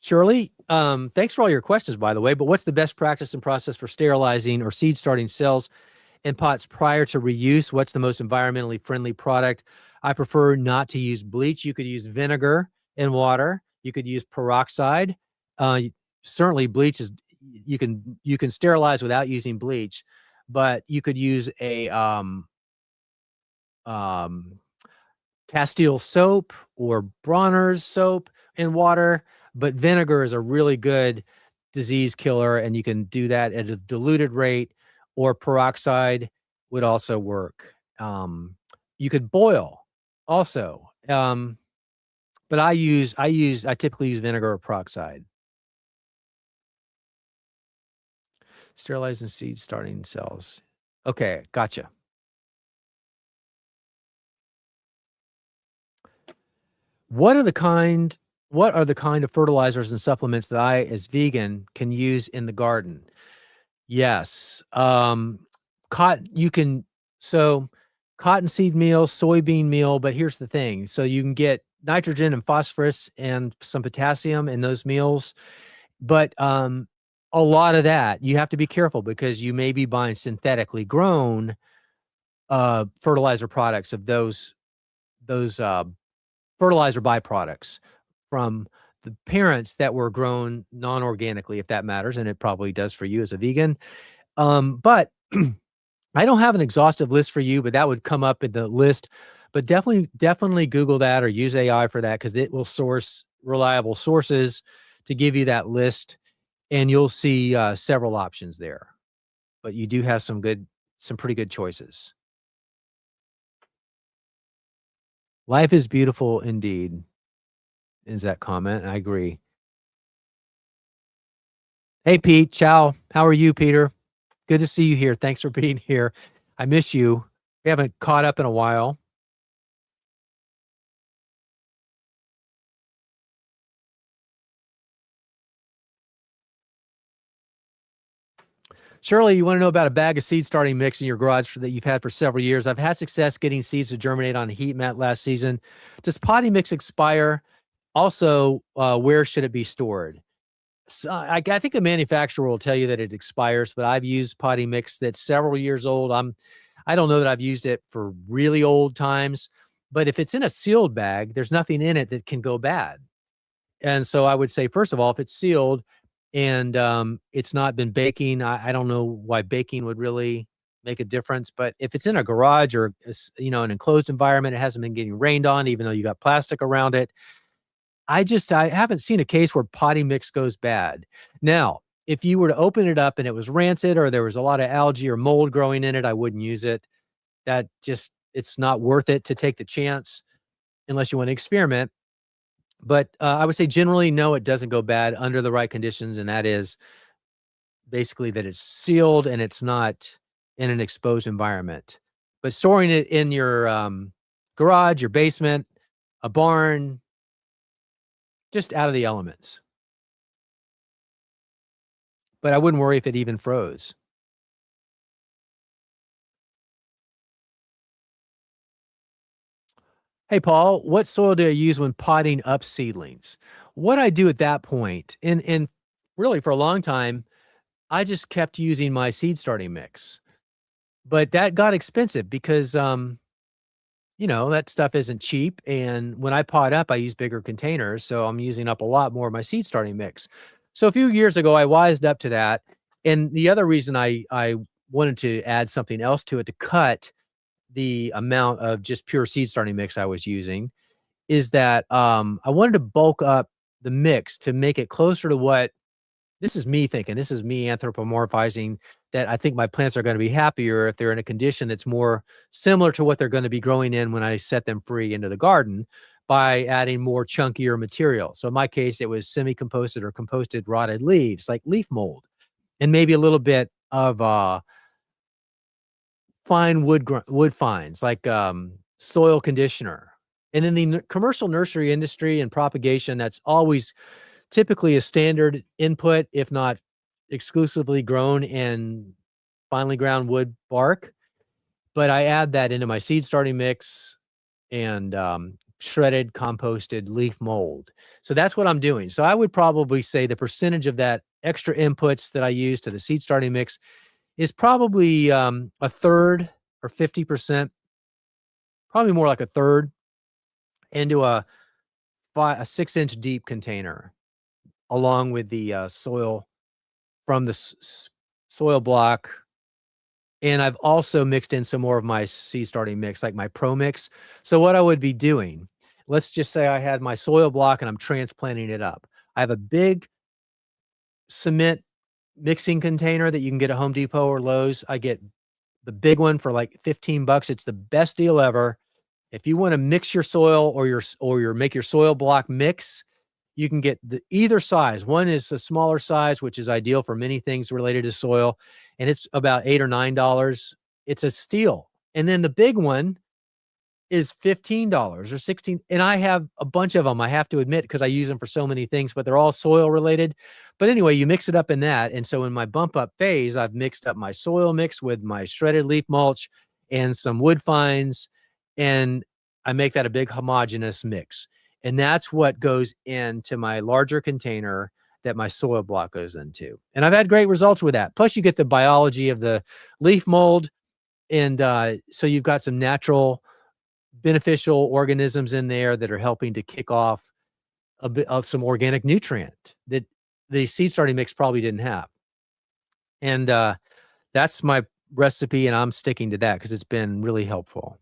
Shirley, thanks for all your questions, by the way, but what's the best practice and process for sterilizing or seed starting cells in pots prior to reuse? What's the most environmentally friendly product? I prefer not to use bleach. You could use vinegar and water. You could use peroxide. Uh, Certainly bleach is, you can sterilize without using bleach, but you could use a um, Castile soap or Bronner's soap in water, but vinegar is a really good disease killer, and you can do that at a diluted rate, or peroxide would also work. You could boil also, but I typically use vinegar or peroxide. Sterilizing seed starting cells. Okay, gotcha. What are the kind what are the kind of fertilizers and supplements that I, as vegan, can use in the garden? Yes. Cotton you can so cottonseed meal, soybean meal, but here's the thing. So you can get nitrogen and phosphorus and some potassium in those meals, but a lot of that you have to be careful because you may be buying synthetically grown fertilizer products of those fertilizer byproducts from the parents that were grown non-organically, if that matters, and it probably does for you as a vegan. But I don't have an exhaustive list for you, but that would come up in the list. But definitely Google that or use AI for that because it will source reliable sources to give you that list, and you'll see several options there. But you do have some pretty good choices. Life is beautiful indeed, is that comment. I agree. Hey, Pete. Ciao. How are you, Peter? Good to see you here. Thanks for being here. I miss you. We haven't caught up in a while. Shirley, you want to know about a bag of seed starting mix in your garage that you've had for several years. I've had success getting seeds to germinate on a heat mat last season. Does potting mix expire? Also, where should it be stored? So I think the manufacturer will tell you that it expires, but I've used potting mix that's several years old. I don't know that I've used it for really old times, but if it's in a sealed bag, there's nothing in it that can go bad. And so I would say, first of all, if it's sealed and it's not been baking, I don't know why baking would really make a difference. But if it's in a garage or an enclosed environment, it hasn't been getting rained on, even though you got plastic around it. I haven't seen a case where potting mix goes bad. Now, if you were to open it up and it was rancid or there was a lot of algae or mold growing in it, I wouldn't use it. It's not worth it to take the chance unless you want to experiment. But I would say generally, no, it doesn't go bad under the right conditions. And that is basically that it's sealed and it's not in an exposed environment. But storing it in your garage, your basement, a barn, just out of the elements. But I wouldn't worry if it even froze. Hey, Paul, what soil do I use when potting up seedlings? What I do at that point, and really for a long time, I just kept using my seed starting mix. But that got expensive because that stuff isn't cheap. And when I pot up, I use bigger containers. So I'm using up a lot more of my seed starting mix. So a few years ago, I wised up to that. And the other reason I wanted to add something else to it to cut the amount of just pure seed starting mix I was using is that I wanted to bulk up the mix to make it closer to what this is me thinking. This is me anthropomorphizing that I think my plants are going to be happier if they're in a condition that's more similar to what they're going to be growing in when I set them free into the garden by adding more chunkier material. So in my case, it was semi-composted or composted rotted leaves like leaf mold and maybe a little bit of fine wood fines like soil conditioner. And in the commercial nursery industry and propagation, that's always typically a standard input, if not exclusively grown in finely ground wood bark. But I add that into my seed starting mix and shredded, composted leaf mold. So that's what I'm doing. So I would probably say the percentage of that extra inputs that I use to the seed starting mix is probably a third or 50%, probably more like a third into a 6-inch deep container, along with the soil from the soil block. And I've also mixed in some more of my seed starting mix, like my Pro Mix. So what I would be doing, let's just say I had my soil block and I'm transplanting it up. I have a big cement mixing container that you can get at Home Depot or Lowe's. I get the big one for like 15 bucks. It's the best deal ever. If you want to mix your soil or your make your soil block mix, you can get either size. One is a smaller size, which is ideal for many things related to soil, and it's about $8 or $9. It's a steal. And then the big one is $15 or 16, and I have a bunch of them, I have to admit, because I use them for so many things, but they're all soil related. But anyway, you mix it up in that, and so in my bump up phase, I've mixed up my soil mix with my shredded leaf mulch and some wood fines, and I make that a big homogeneous mix. And that's what goes into my larger container that my soil block goes into. And I've had great results with that. Plus, you get the biology of the leaf mold, and so you've got some natural beneficial organisms in there that are helping to kick off a bit of some organic nutrient that the seed starting mix probably didn't have. And that's my recipe, and I'm sticking to that because it's been really helpful.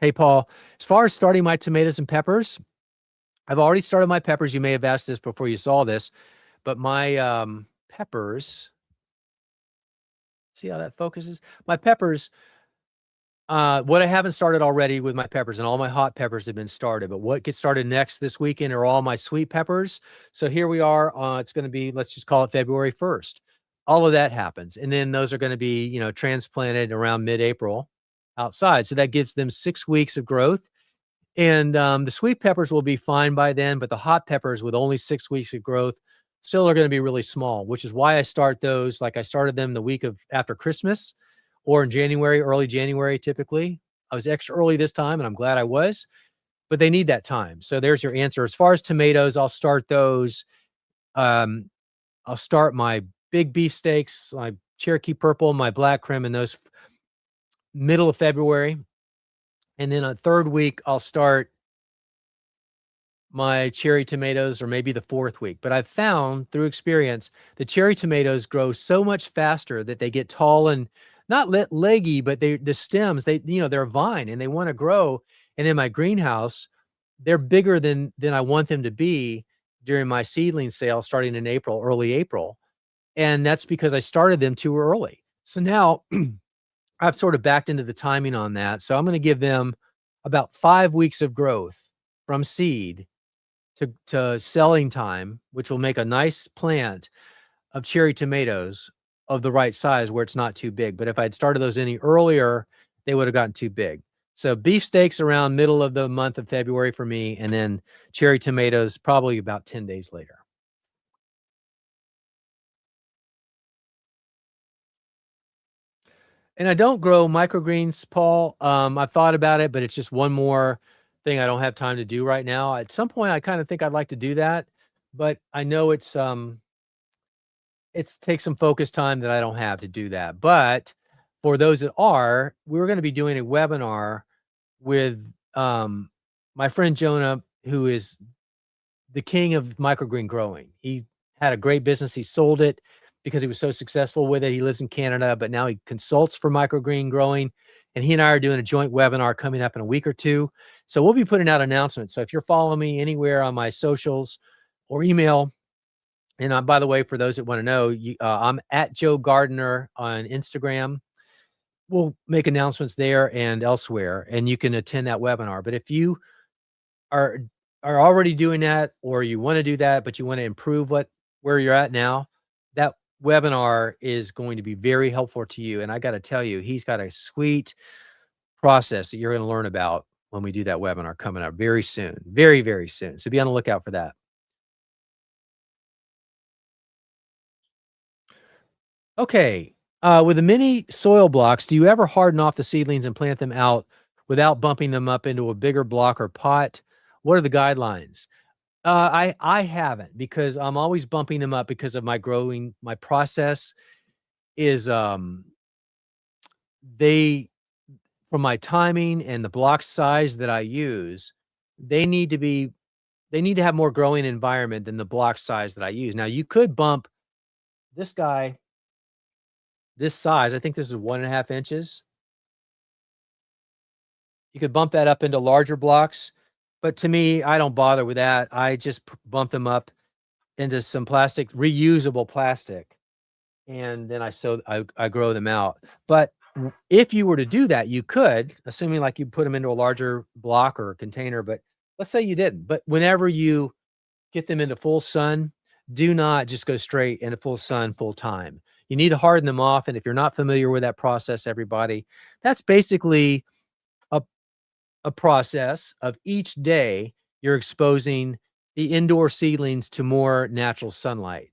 Hey, Paul, as far as starting my tomatoes and peppers, I've already started my peppers. You may have asked this before you saw this, but my peppers, see how that focuses? My peppers, what I haven't started already with my peppers, and all my hot peppers have been started, but what gets started next this weekend are all my sweet peppers. So here we are, it's gonna be, let's just call it February 1st. All of that happens, and then those are gonna be, transplanted around mid-April outside. So that gives them 6 weeks of growth, and, the sweet peppers will be fine by then, but the hot peppers with only 6 weeks of growth still are gonna be really small, which is why I start those, like I started them the week of after Christmas or in January, early January, typically. I was extra early this time, and I'm glad I was, but they need that time. So there's your answer. As far as tomatoes, I'll start those. Um, I'll start my big beefsteaks, my Cherokee Purple, my Black Krim, and those middle of February. And then a third week, I'll start my cherry tomatoes, or maybe the fourth week. But I've found through experience, the cherry tomatoes grow so much faster that they get tall and not leggy, but the stems, they're a vine and they want to grow. And in my greenhouse, they're bigger than I want them to be during my seedling sale starting in April, early April. And that's because I started them too early. So now I've sort of backed into the timing on that. So I'm going to give them about 5 weeks of growth from seed to selling time, which will make a nice plant of cherry tomatoes of the right size where it's not too big. But if I'd started those any earlier, they would have gotten too big. So beefsteaks around middle of the month of February for me, and then cherry tomatoes probably about 10 days later. And I don't grow microgreens, Paul. I've thought about it, but it's just one more thing I don't have time to do right now. At some point, I kind of think I'd like to do that, but I know it's takes some focus time that I don't have to do that. But for those that are, we're going to be doing a webinar with my friend Jonah, who is the king of microgreen growing. He had a great business. He sold it because he was so successful with it. He lives in Canada, but now he consults for microgreen growing. And he and I are doing a joint webinar coming up in a week or two. So we'll be putting out announcements. So if you're following me anywhere on my socials or email, and by the way, for those that want to know, I'm at Joe Gardener on Instagram. We'll make announcements there and elsewhere, and you can attend that webinar. But if you are are already doing that, or you want to do that, but you want to improve where you're at now, that webinar is going to be very helpful to you. And I got to tell you, he's got a sweet process that you're going to learn about when we do that webinar coming up very soon, very, very soon. So be on the lookout for that. Okay. With the mini soil blocks, do you ever harden off the seedlings and plant them out without bumping them up into a bigger block or pot? What are the guidelines? I haven't, because I'm always bumping them up because of my process is, they for my timing and the block size that I use, they need to be they need to have more growing environment than the block size that I use. Now, you could bump this guy this size, I think this is 1.5 inches. You could bump that up into larger blocks, but to me, I don't bother with that. I just bump them up into some plastic, reusable plastic, and then I grow them out. But if you were to do that, you could, assuming like you put them into a larger block or a container, but let's say you didn't. But whenever you get them into full sun, do not just go straight into full sun full time. You need to harden them off. And if you're not familiar with that process, everybody, that's basically a, a process of each day you're exposing the indoor seedlings to more natural sunlight.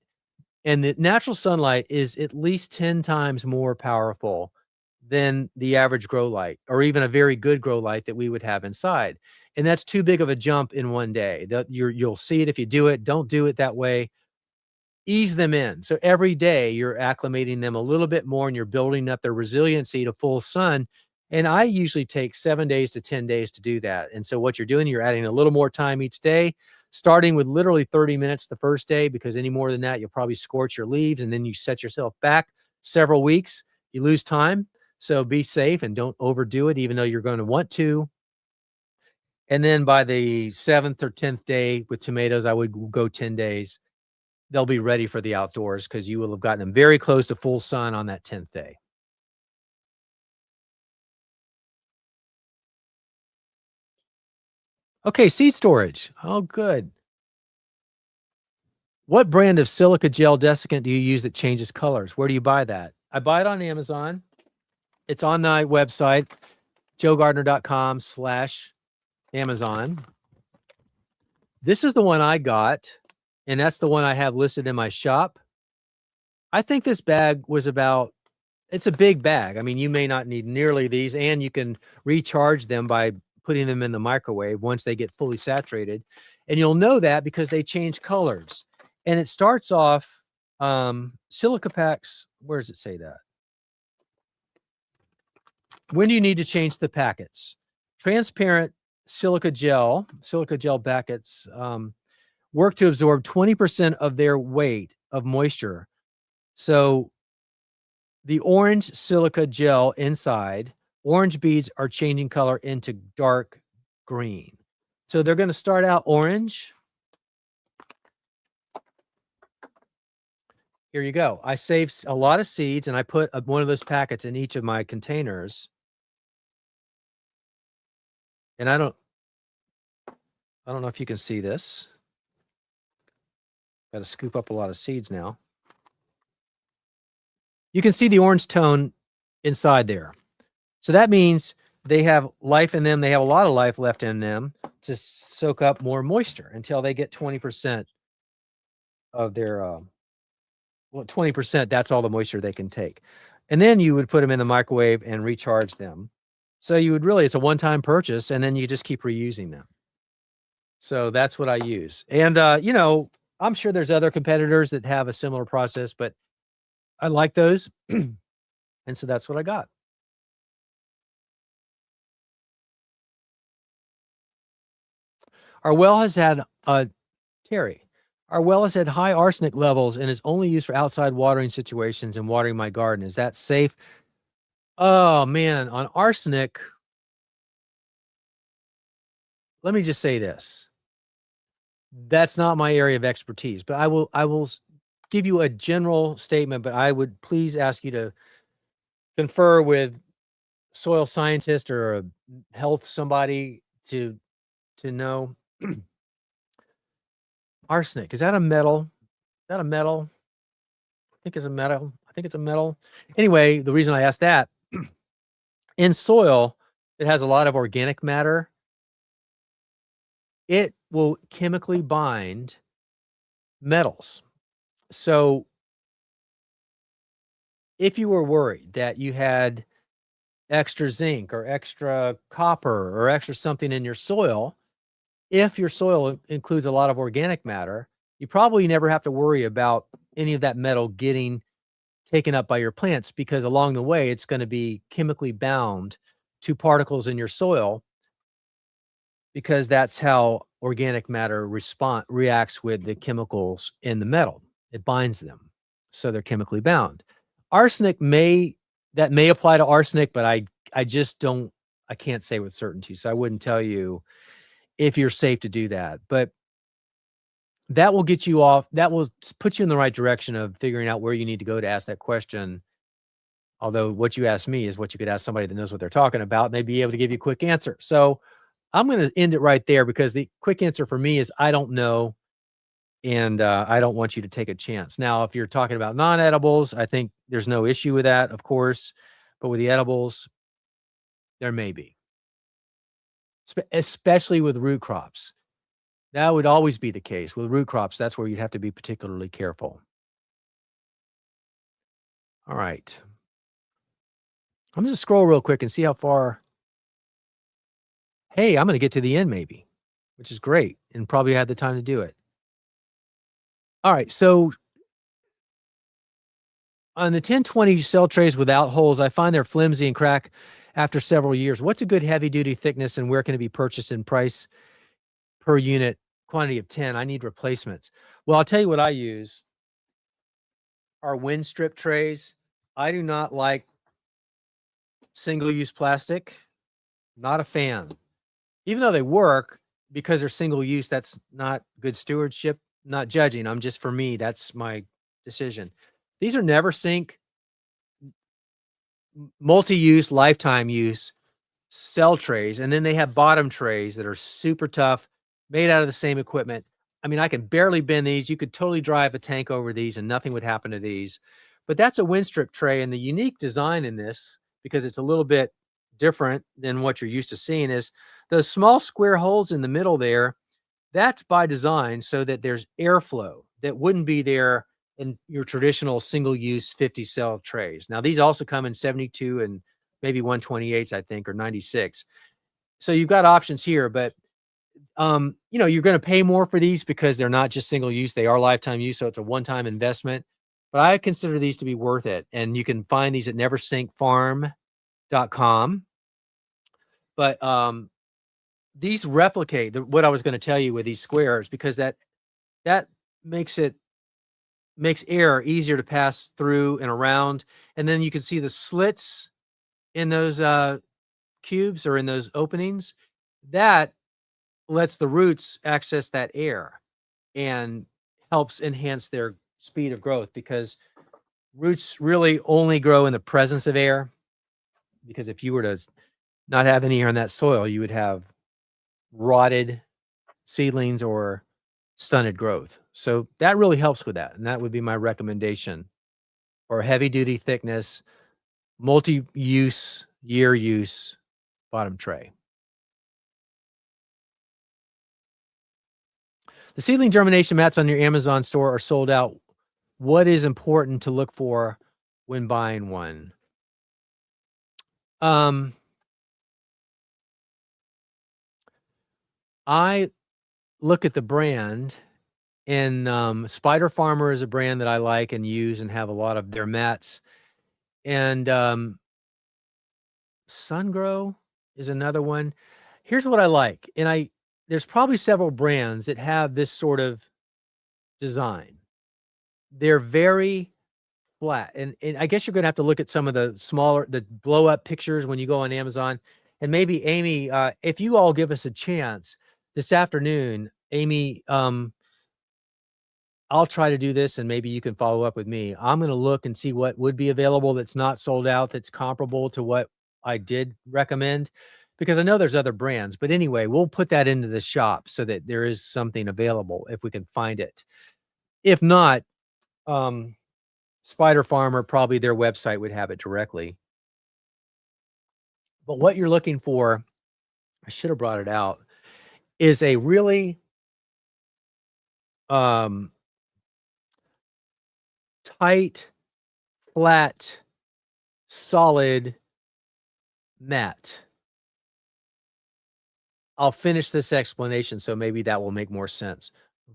And the natural sunlight is at least 10 times more powerful than the average grow light, or even a very good grow light that we would have inside. And that's too big of a jump in one day. You'll see it if you do it. Don't do it that way. Ease them in. So every day you're acclimating them a little bit more and you're building up their resiliency to full sun. And I usually take 7 days to 10 days to do that. And so what you're doing, you're adding a little more time each day, starting with literally 30 minutes the first day, because any more than that, you'll probably scorch your leaves, and then you set yourself back several weeks. You lose time. So be safe and don't overdo it, even though you're going to want to. And then by the 7th or 10th day with tomatoes, I would go 10 days. They'll be ready for the outdoors because you will have gotten them very close to full sun on that 10th day. Okay, seed storage. Oh, good. What brand of silica gel desiccant do you use that changes colors? Where do you buy that? I buy it on Amazon. It's on my website, joegardner.com/Amazon. This is the one I got, and that's the one I have listed in my shop. I think this bag was it's a big bag. I mean, you may not need nearly these, and you can recharge them by putting them in the microwave once they get fully saturated. And you'll know that because they change colors. And it starts off, silica packs. Where does it say that? When do you need to change the packets? Transparent silica gel packets work to absorb 20% of their weight of moisture. So the orange silica gel inside, orange beads are changing color into dark green. So they're going to start out orange. Here you go. I saved a lot of seeds and I put one of those packets in each of my containers. And I don't know if you can see this. Got to scoop up a lot of seeds now. You can see the orange tone inside there. So that means they have life in them. They have a lot of life left in them to soak up more moisture until they get 20% of their, 20%, that's all the moisture they can take. And then you would put them in the microwave and recharge them. So you would it's a one-time purchase, and then you just keep reusing them. So that's what I use. And, I'm sure there's other competitors that have a similar process, but I like those. And so that's what I got. Our well has had Terry. Our well has had high arsenic levels and is only used for outside watering situations and watering my garden. Is that safe? Oh man, on arsenic, let me just say this. That's not my area of expertise, but I will give you a general statement, but I would please ask you to confer with soil scientist or a health somebody to know. Arsenic, is that a metal? Is that a metal? I think it's a metal. I think it's a metal. Anyway, the reason I asked that, in soil, it has a lot of organic matter. It will chemically bind metals. So if you were worried that you had extra zinc or extra copper or extra something in your soil, if your soil includes a lot of organic matter, you probably never have to worry about any of that metal getting taken up by your plants, because along the way, it's going to be chemically bound to particles in your soil, because that's how organic matter reacts with the chemicals in the metal. It binds them, so they're chemically bound. Arsenic may apply to arsenic, but I just don't I can't say with certainty, so I wouldn't tell you if you're safe to do that. But that will get you off. That will put you in the right direction of figuring out where you need to go to ask that question. Although what you asked me is what you could ask somebody that knows what they're talking about, and they'd be able to give you a quick answer. So I'm going to end it right there, because the quick answer for me is I don't know, and I don't want you to take a chance. Now, if you're talking about non-edibles, I think there's no issue with that, of course, but with the edibles, there may be, especially with root crops. That would always be the case with root crops. That's where you'd have to be particularly careful. All right. I'm going to scroll real quick and see how far. Hey, I'm going to get to the end maybe, which is great, and probably had the time to do it. All right. So on the 1020 cell trays without holes, I find they're flimsy and crack after several years. What's a good heavy duty thickness, and where can it be purchased in price per unit quantity of 10? I need replacements. Well, I'll tell you what I use are wind strip trays. I do not like single-use plastic. Not a fan. Even though they work, because they're single-use, that's not good stewardship. Not judging. I'm just, for me, that's my decision. These are NeverSink multi-use, lifetime use cell trays, and then they have bottom trays that are super tough, made out of the same equipment. I mean, I can barely bend these. You could totally drive a tank over these and nothing would happen to these. But that's a Winstrip tray, and the unique design in this, because it's a little bit different than what you're used to seeing, is those small square holes in the middle there. That's by design so that there's airflow that wouldn't be there in your traditional single-use 50 cell trays. Now, these also come in 72 and maybe 128s, I think, or 96. So you've got options here, but you're going to pay more for these because they're not just single use, they are lifetime use. So it's a one-time investment, but I consider these to be worth it. And you can find these at neversinkfarm.com. But these replicate what I was going to tell you with these squares, because that makes air easier to pass through and around. And then you can see the slits in those cubes, or in those openings. That lets the roots access that air and helps enhance their speed of growth, because roots really only grow in the presence of air. Because if you were to not have any air in that soil, you would have rotted seedlings or stunted growth. So that really helps with that. And that would be my recommendation for heavy duty thickness, multi-use, year use bottom tray. The seedling germination mats on your Amazon store are sold out. What is important to look for when buying one? I look at the brand, and Spider Farmer is a brand that I like and use and have a lot of their mats. And Sungrow is another one. Here's what I like. And there's probably several brands that have this sort of design. They're very flat. And I guess you're going to have to look at some of the blow up pictures when you go on Amazon. And maybe Amy, if you all give us a chance this afternoon, Amy, I'll try to do this, and maybe you can follow up with me. I'm going to look and see what would be available that's not sold out, that's comparable to what I did recommend, because I know there's other brands. But anyway, we'll put that into the shop so that there is something available if we can find it. If not, Spider Farmer, probably their website would have it directly. But what you're looking for, I should have brought it out, is a really tight, flat solid mat. I'll finish this explanation, so maybe that will make more sense.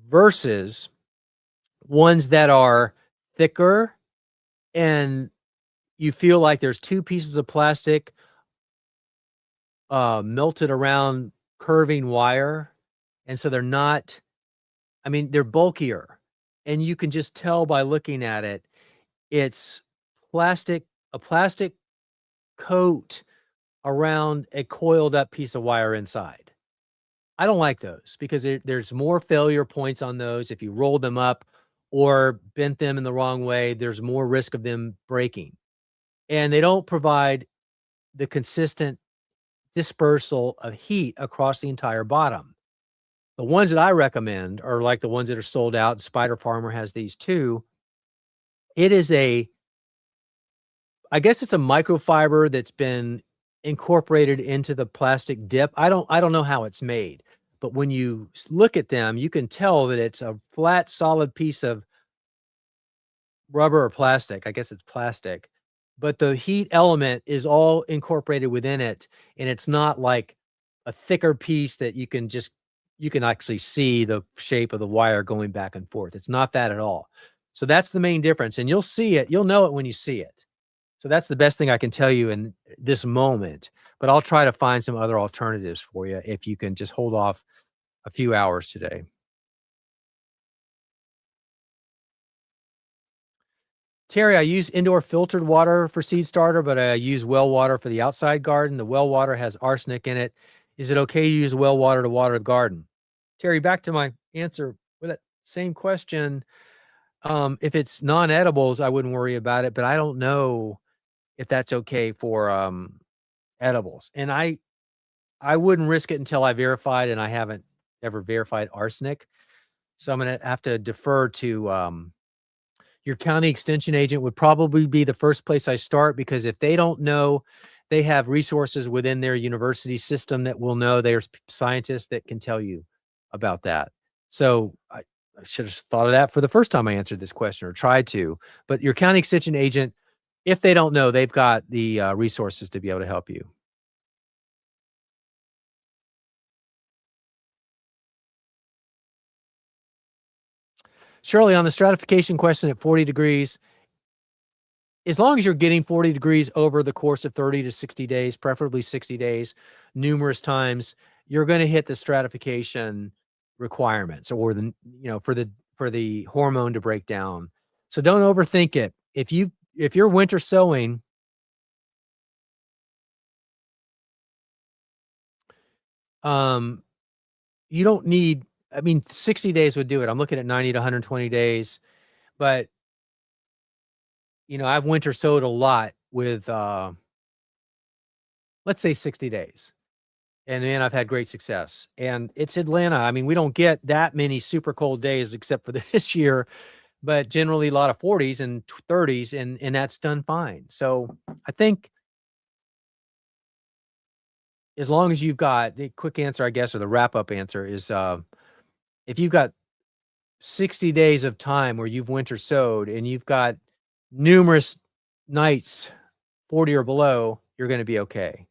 Versus ones that are thicker and you feel like there's two pieces of plastic melted around curving wire. And so they're not, I mean, they're bulkier. And you can just tell by looking at it, it's a plastic coat around a coiled up piece of wire inside. I don't like those because there's more failure points on those. If you roll them up or bent them in the wrong way, there's more risk of them breaking. And they don't provide the consistent dispersal of heat across the entire bottom. The ones that I recommend are like the ones that are sold out. Spider Farmer has these too. It is I guess it's a microfiber that's been incorporated into the plastic dip. I don't know how it's made, but when you look at them, you can tell that it's a flat, solid piece of rubber or plastic. I guess it's plastic, but the heat element is all incorporated within it, and it's not like a thicker piece that you can actually see the shape of the wire going back and forth. It's not that at all. So that's the main difference, and you'll see it. You'll know it when you see it. So that's the best thing I can tell you in this moment, but I'll try to find some other alternatives for you if you can just hold off a few hours today. Terry, I use indoor filtered water for seed starter, but I use well water for the outside garden. The well water has arsenic in it. Is it okay to use well water to water the garden? Terry, back to my answer with that same question. If it's non-edibles, I wouldn't worry about it, but I don't know if that's okay for edibles. And I wouldn't risk it until I verified, and I haven't ever verified arsenic. So I'm gonna have to defer to your county extension agent would probably be the first place I start, because if they don't know, they have resources within their university system that will know. There's scientists that can tell you about that. So I should have thought of that for the first time I answered this question, or tried to. But your county extension agent, if they don't know, they've got the resources to be able to help you. Shirley, on the stratification question at 40 degrees, as long as you're getting 40 degrees over the course of 30 to 60 days, preferably 60 days, numerous times, you're going to hit the stratification requirements, or for the hormone to break down. So don't overthink it. If you're winter sowing, you don't need, 60 days would do it. I'm looking at 90 to 120 days, but I've winter sowed a lot with, let's say 60 days. And man, I've had great success. And it's Atlanta. I mean, we don't get that many super cold days except for this year, but generally a lot of 40s and 30s, and that's done fine. So I think as long as you've got the quick answer, I guess, or the wrap up answer is, if you've got 60 days of time where you've winter sowed and you've got numerous nights 40 or below, you're going to be okay.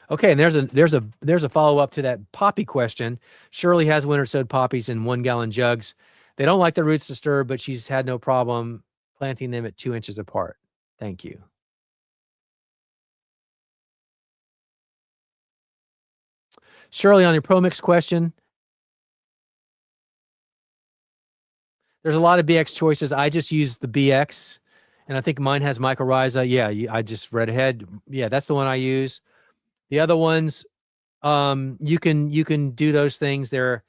Okay, and there's a follow-up to that poppy question. Shirley has winter sowed poppies in 1-gallon jugs. They don't like the roots disturbed, but she's had no problem planting them at 2 inches apart. Thank you. Shirley, on your ProMix question, there's a lot of BX choices. I just use the BX, and I think mine has mycorrhiza. Yeah, I just read ahead. Yeah, that's the one I use. The other ones, you can do those things. They're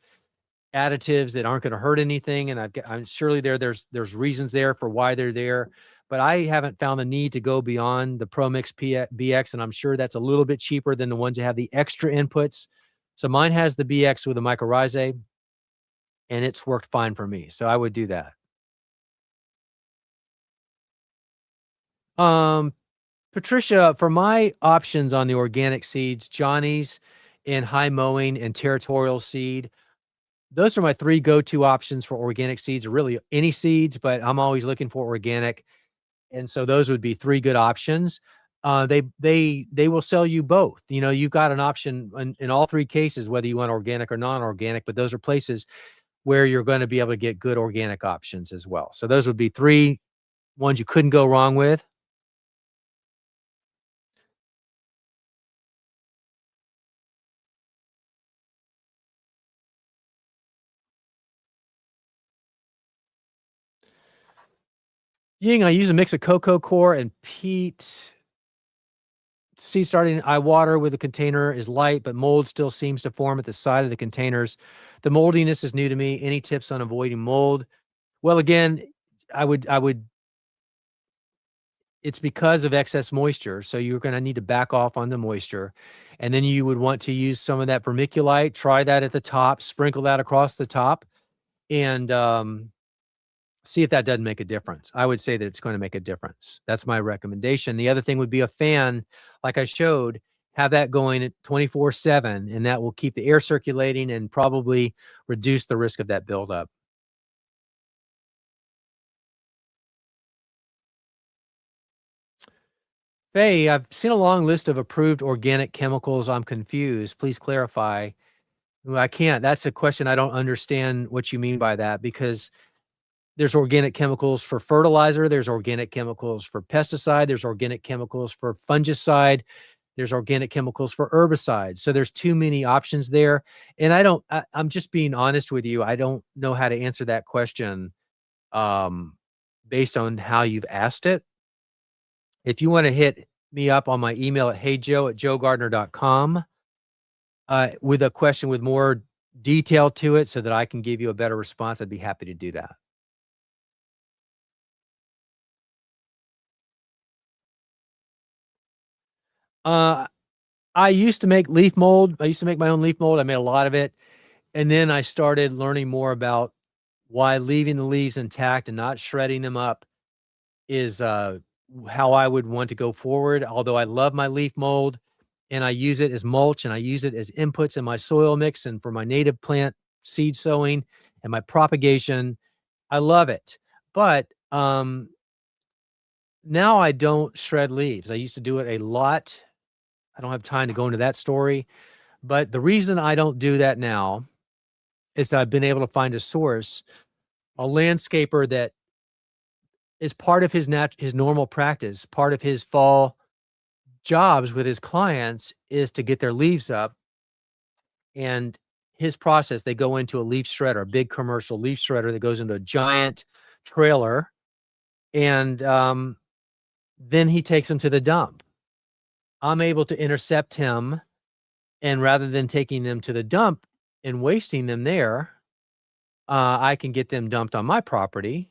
additives that aren't going to hurt anything, and I'm surely there's reasons there for why they're there, but I haven't found the need to go beyond the ProMix BX, and I'm sure that's a little bit cheaper than the ones that have the extra inputs. So mine has the BX with the mycorrhizae, and it's worked fine for me. So I would do that. Patricia, for my options on the organic seeds, Johnny's and High Mowing and Territorial Seed, those are my 3 go-to options for organic seeds, or really any seeds, but I'm always looking for organic. And so those would be 3 good options. They will sell you both. You know, you've got an option in all 3 cases, whether you want organic or non-organic, but those are places where you're gonna be able to get good organic options as well. So those would be 3 ones you couldn't go wrong with. Ying, I use a mix of cocoa core and peat. Seed starting, I water with the container is light, but mold still seems to form at the side of the containers. The moldiness is new to me. Any tips on avoiding mold? Well, again, I would it's because of excess moisture. So you're going to need to back off on the moisture. And then you would want to use some of that vermiculite, try that at the top, sprinkle that across the top, and see if that doesn't make a difference. I would say that it's going to make a difference. That's my recommendation. The other thing would be a fan, like I showed, have that going at 24/7, and that will keep the air circulating and probably reduce the risk of that buildup. Faye, I've seen a long list of approved organic chemicals. I'm confused. Please clarify. Well, I can't. That's a question. I don't understand what you mean by that, because there's organic chemicals for fertilizer, there's organic chemicals for pesticide, there's organic chemicals for fungicide, there's organic chemicals for herbicide. So there's too many options there. And I'm just being honest with you. I don't know how to answer that question um, based on how you've asked it. If you want to hit me up on my email at heyjoe@joegardner.com with a question with more detail to it so that I can give you a better response, I'd be happy to do that. Uh, I used to make leaf mold. I used to make my own leaf mold. I made a lot of it. And then I started learning more about why leaving the leaves intact and not shredding them up is how I would want to go forward. Although I love my leaf mold and I use it as mulch and I use it as inputs in my soil mix and for my native plant seed sowing and my propagation. I love it. But now I don't shred leaves. I used to do it a lot. I don't have time to go into that story. But the reason I don't do that now is I've been able to find a source, a landscaper that is part of his normal practice, part of his fall jobs with his clients is to get their leaves up. And his process, they go into a leaf shredder, a big commercial leaf shredder that goes into a giant trailer, and then he takes them to the dump. I'm able to intercept him, and rather than taking them to the dump and wasting them there, I can get them dumped on my property,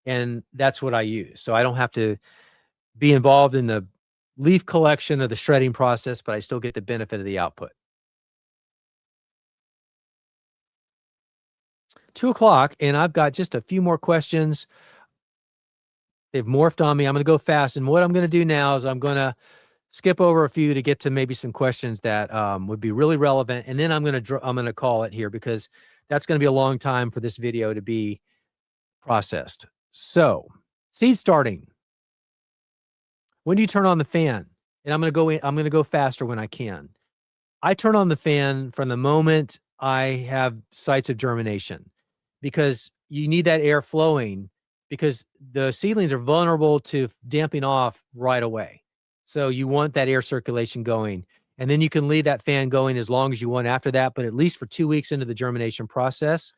and that's what I use. So I don't have to be involved in the leaf collection or the shredding process, but I still get the benefit of the output. 2 o'clock, and I've got just a few more questions. They've morphed on me. I'm going to go fast. And what I'm going to do now is I'm going to skip over a few to get to maybe some questions that would be really relevant. And then I'm going to call it here because that's going to be a long time for this video to be processed. So seed starting. When do you turn on the fan? And I'm going to go faster when I can. I turn on the fan from the moment I have sites of germination, because you need that air flowing, because the seedlings are vulnerable to damping off right away. So you want that air circulation going, and then you can leave that fan going as long as you want after that, but at least for 2 weeks into the germination process.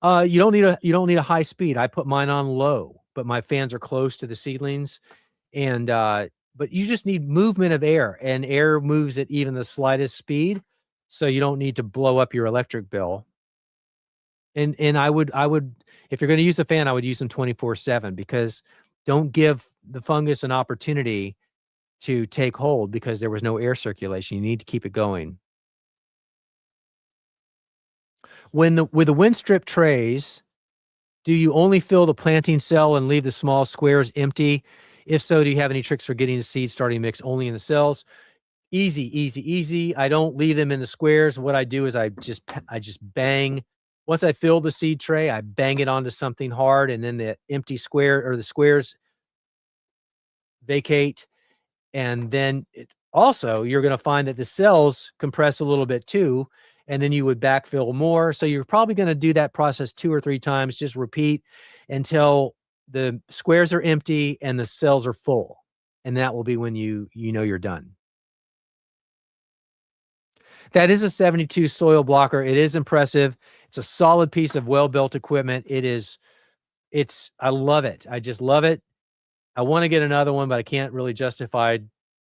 You don't need a high speed. I put mine on low, but my fans are close to the seedlings, and but you just need movement of air, and air moves at even the slightest speed, so you don't need to blow up your electric bill. And I would if you're going to use a fan, I would use them 24/7, because don't give the fungus an opportunity to take hold because there was no air circulation. You need to keep it going. With the wind strip trays, do you only fill the planting cell and leave the small squares empty? If so, do you have any tricks for getting the seed starting mix only in the cells? Easy, easy, easy. I don't leave them in the squares. What I do is I just bang. Once I fill the seed tray, I bang it onto something hard, and then the empty square or the squares vacate. And then also, you're going to find that the cells compress a little bit too, and then you would backfill more. So you're probably going to do that process 2 or 3 times. Just repeat until the squares are empty and the cells are full, and that will be when you know you're done. That is a 72 soil blocker. It is impressive. It's a solid piece of well-built equipment. I love it. I just love it. I wanna get another one, but I can't really justify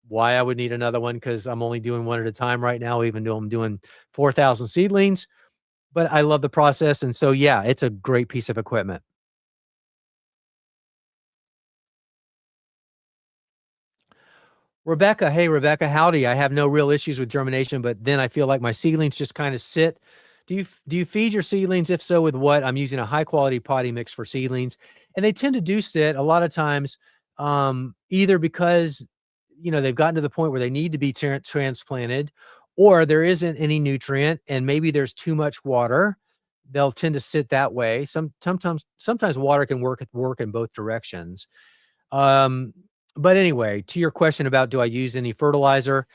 why I would need another one because I'm only doing one at a time right now, even though I'm doing 4,000 seedlings, but I love the process, and so, yeah, it's a great piece of equipment. Rebecca, hey, Rebecca, howdy. I have no real issues with germination, but then I feel like my seedlings just kinda sit. Do you feed your seedlings? If so, with what? I'm using a high quality potting mix for seedlings, and they tend to do sit a lot of times, either because, they've gotten to the point where they need to be transplanted, or there isn't any nutrient and maybe there's too much water. They'll tend to sit that way. Sometimes water can work in both directions. Um, but anyway, to your question about do I use any fertilizer?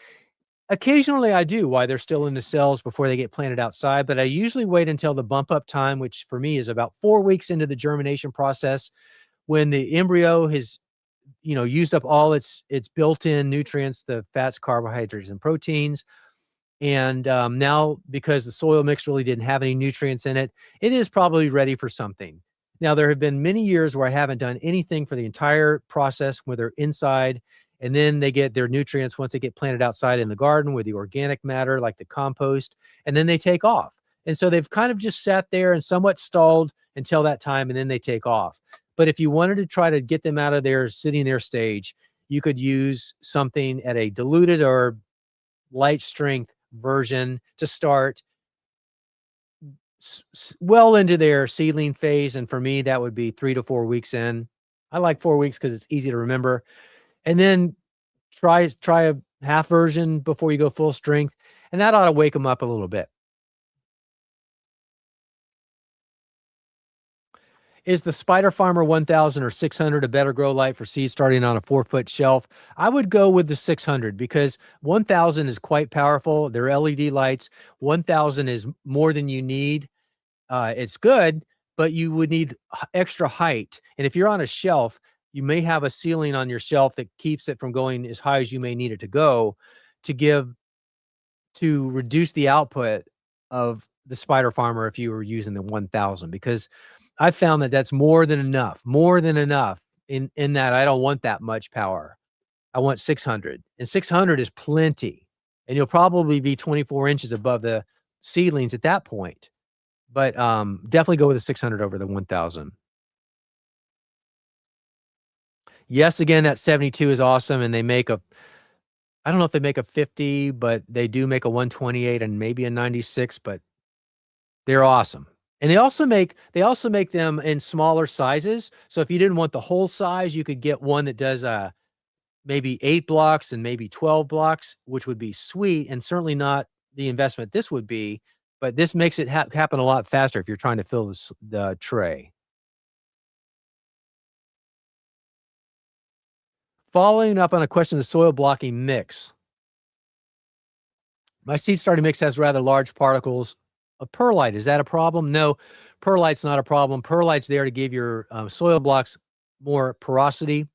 Occasionally I do while they're still in the cells before they get planted outside, but I usually wait until the bump up time, which for me is about 4 weeks into the germination process, when the embryo has, used up all its built-in nutrients, the fats, carbohydrates, and proteins. And now, because the soil mix really didn't have any nutrients in it, it is probably ready for something. Now, there have been many years where I haven't done anything for the entire process where they're inside, and then they get their nutrients once they get planted outside in the garden with the organic matter, like the compost, and then they take off. And so they've kind of just sat there and somewhat stalled until that time, and then they take off. But if you wanted to try to get them out of their sitting there stage, you could use something at a diluted or light strength version to start well into their seedling phase. And for me, that would be 3 to 4 weeks in. I like 4 weeks because it's easy to remember. And then try a half version before you go full strength, and that ought to wake them up a little bit. Is the Spider Farmer 1000 or 600 a better grow light for seed starting on a 4-foot shelf? I would go with the 600 because 1000 is quite powerful. They're LED lights. 1000 is more than you need. It's good, but you would need extra height. And if you're on a shelf, you may have a ceiling on your shelf that keeps it from going as high as you may need it to go to give to reduce the output of the Spider Farmer if you were using the 1000, because I found that that's more than enough in that I don't want that much power. I want 600, and 600 is plenty, and you'll probably be 24 inches above the seedlings at that point. But, definitely go with the 600 over the 1000. Yes, again, that 72 is awesome, and they make a I don't know if they make a 50, but they do make a 128 and maybe a 96, but they're awesome. And they also make them in smaller sizes, so if you didn't want the whole size, you could get one that does, maybe 8 blocks and maybe 12 blocks, which would be sweet and certainly not the investment this would be, but this makes it happen a lot faster if you're trying to fill the tray. Following up on a question of the soil blocking mix. My seed starting mix has rather large particles of perlite. Is that a problem? No, perlite's not a problem. Perlite's there to give your soil blocks more porosity,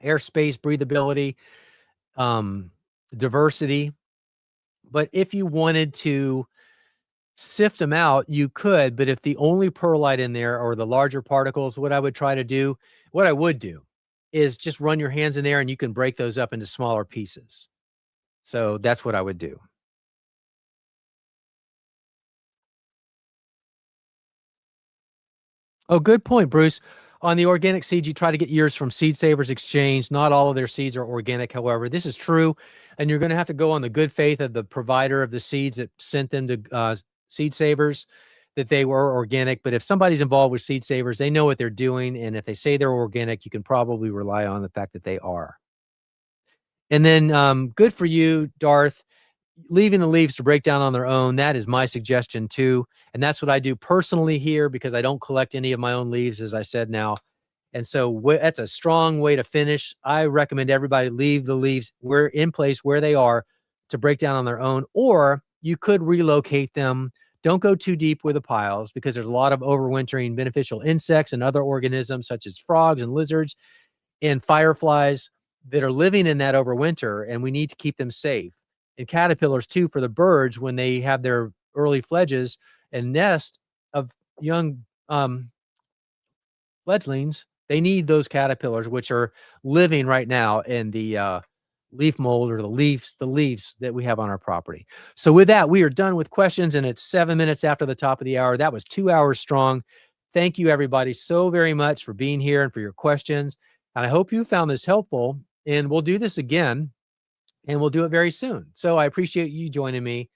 airspace, breathability, um, diversity. But if you wanted to sift them out, you could. But if the only perlite in there are the larger particles, what I would do is just run your hands in there and you can break those up into smaller pieces. So that's what I would do. Oh, good point, Bruce. On the organic seeds, you try to get yours from Seed Savers Exchange. Not all of their seeds are organic, however. This is true, and you're going to have to go on the good faith of the provider of the seeds that sent them to Seed Savers that they were organic. But if somebody's involved with Seed Savers, they know what they're doing, and if they say they're organic, you can probably rely on the fact that they are. And then good for you, Darth, leaving the leaves to break down on their own. That is my suggestion too. And that's what I do personally here because I don't collect any of my own leaves, as I said now. And so that's a strong way to finish. I recommend everybody leave the leaves where in place where they are to break down on their own, or you could relocate them. Don't go too deep with the piles because there's a lot of overwintering beneficial insects and other organisms such as frogs and lizards and fireflies that are living in that overwinter, and we need to keep them safe. And caterpillars too, for the birds when they have their early fledges and nest of young fledglings, they need those caterpillars, which are living right now in the leaf mold or the leaves that we have on our property. So with that, we are done with questions, and it's 7 minutes after the top of the hour. That was 2 hours strong. Thank you, everybody, so very much for being here and for your questions. And I hope you found this helpful, and we'll do this again, and we'll do it very soon. So I appreciate you joining me,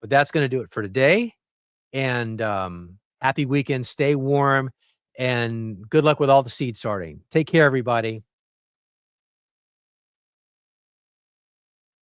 but that's going to do it for today. And happy weekend. Stay warm and good luck with all the seed starting. Take care, everybody.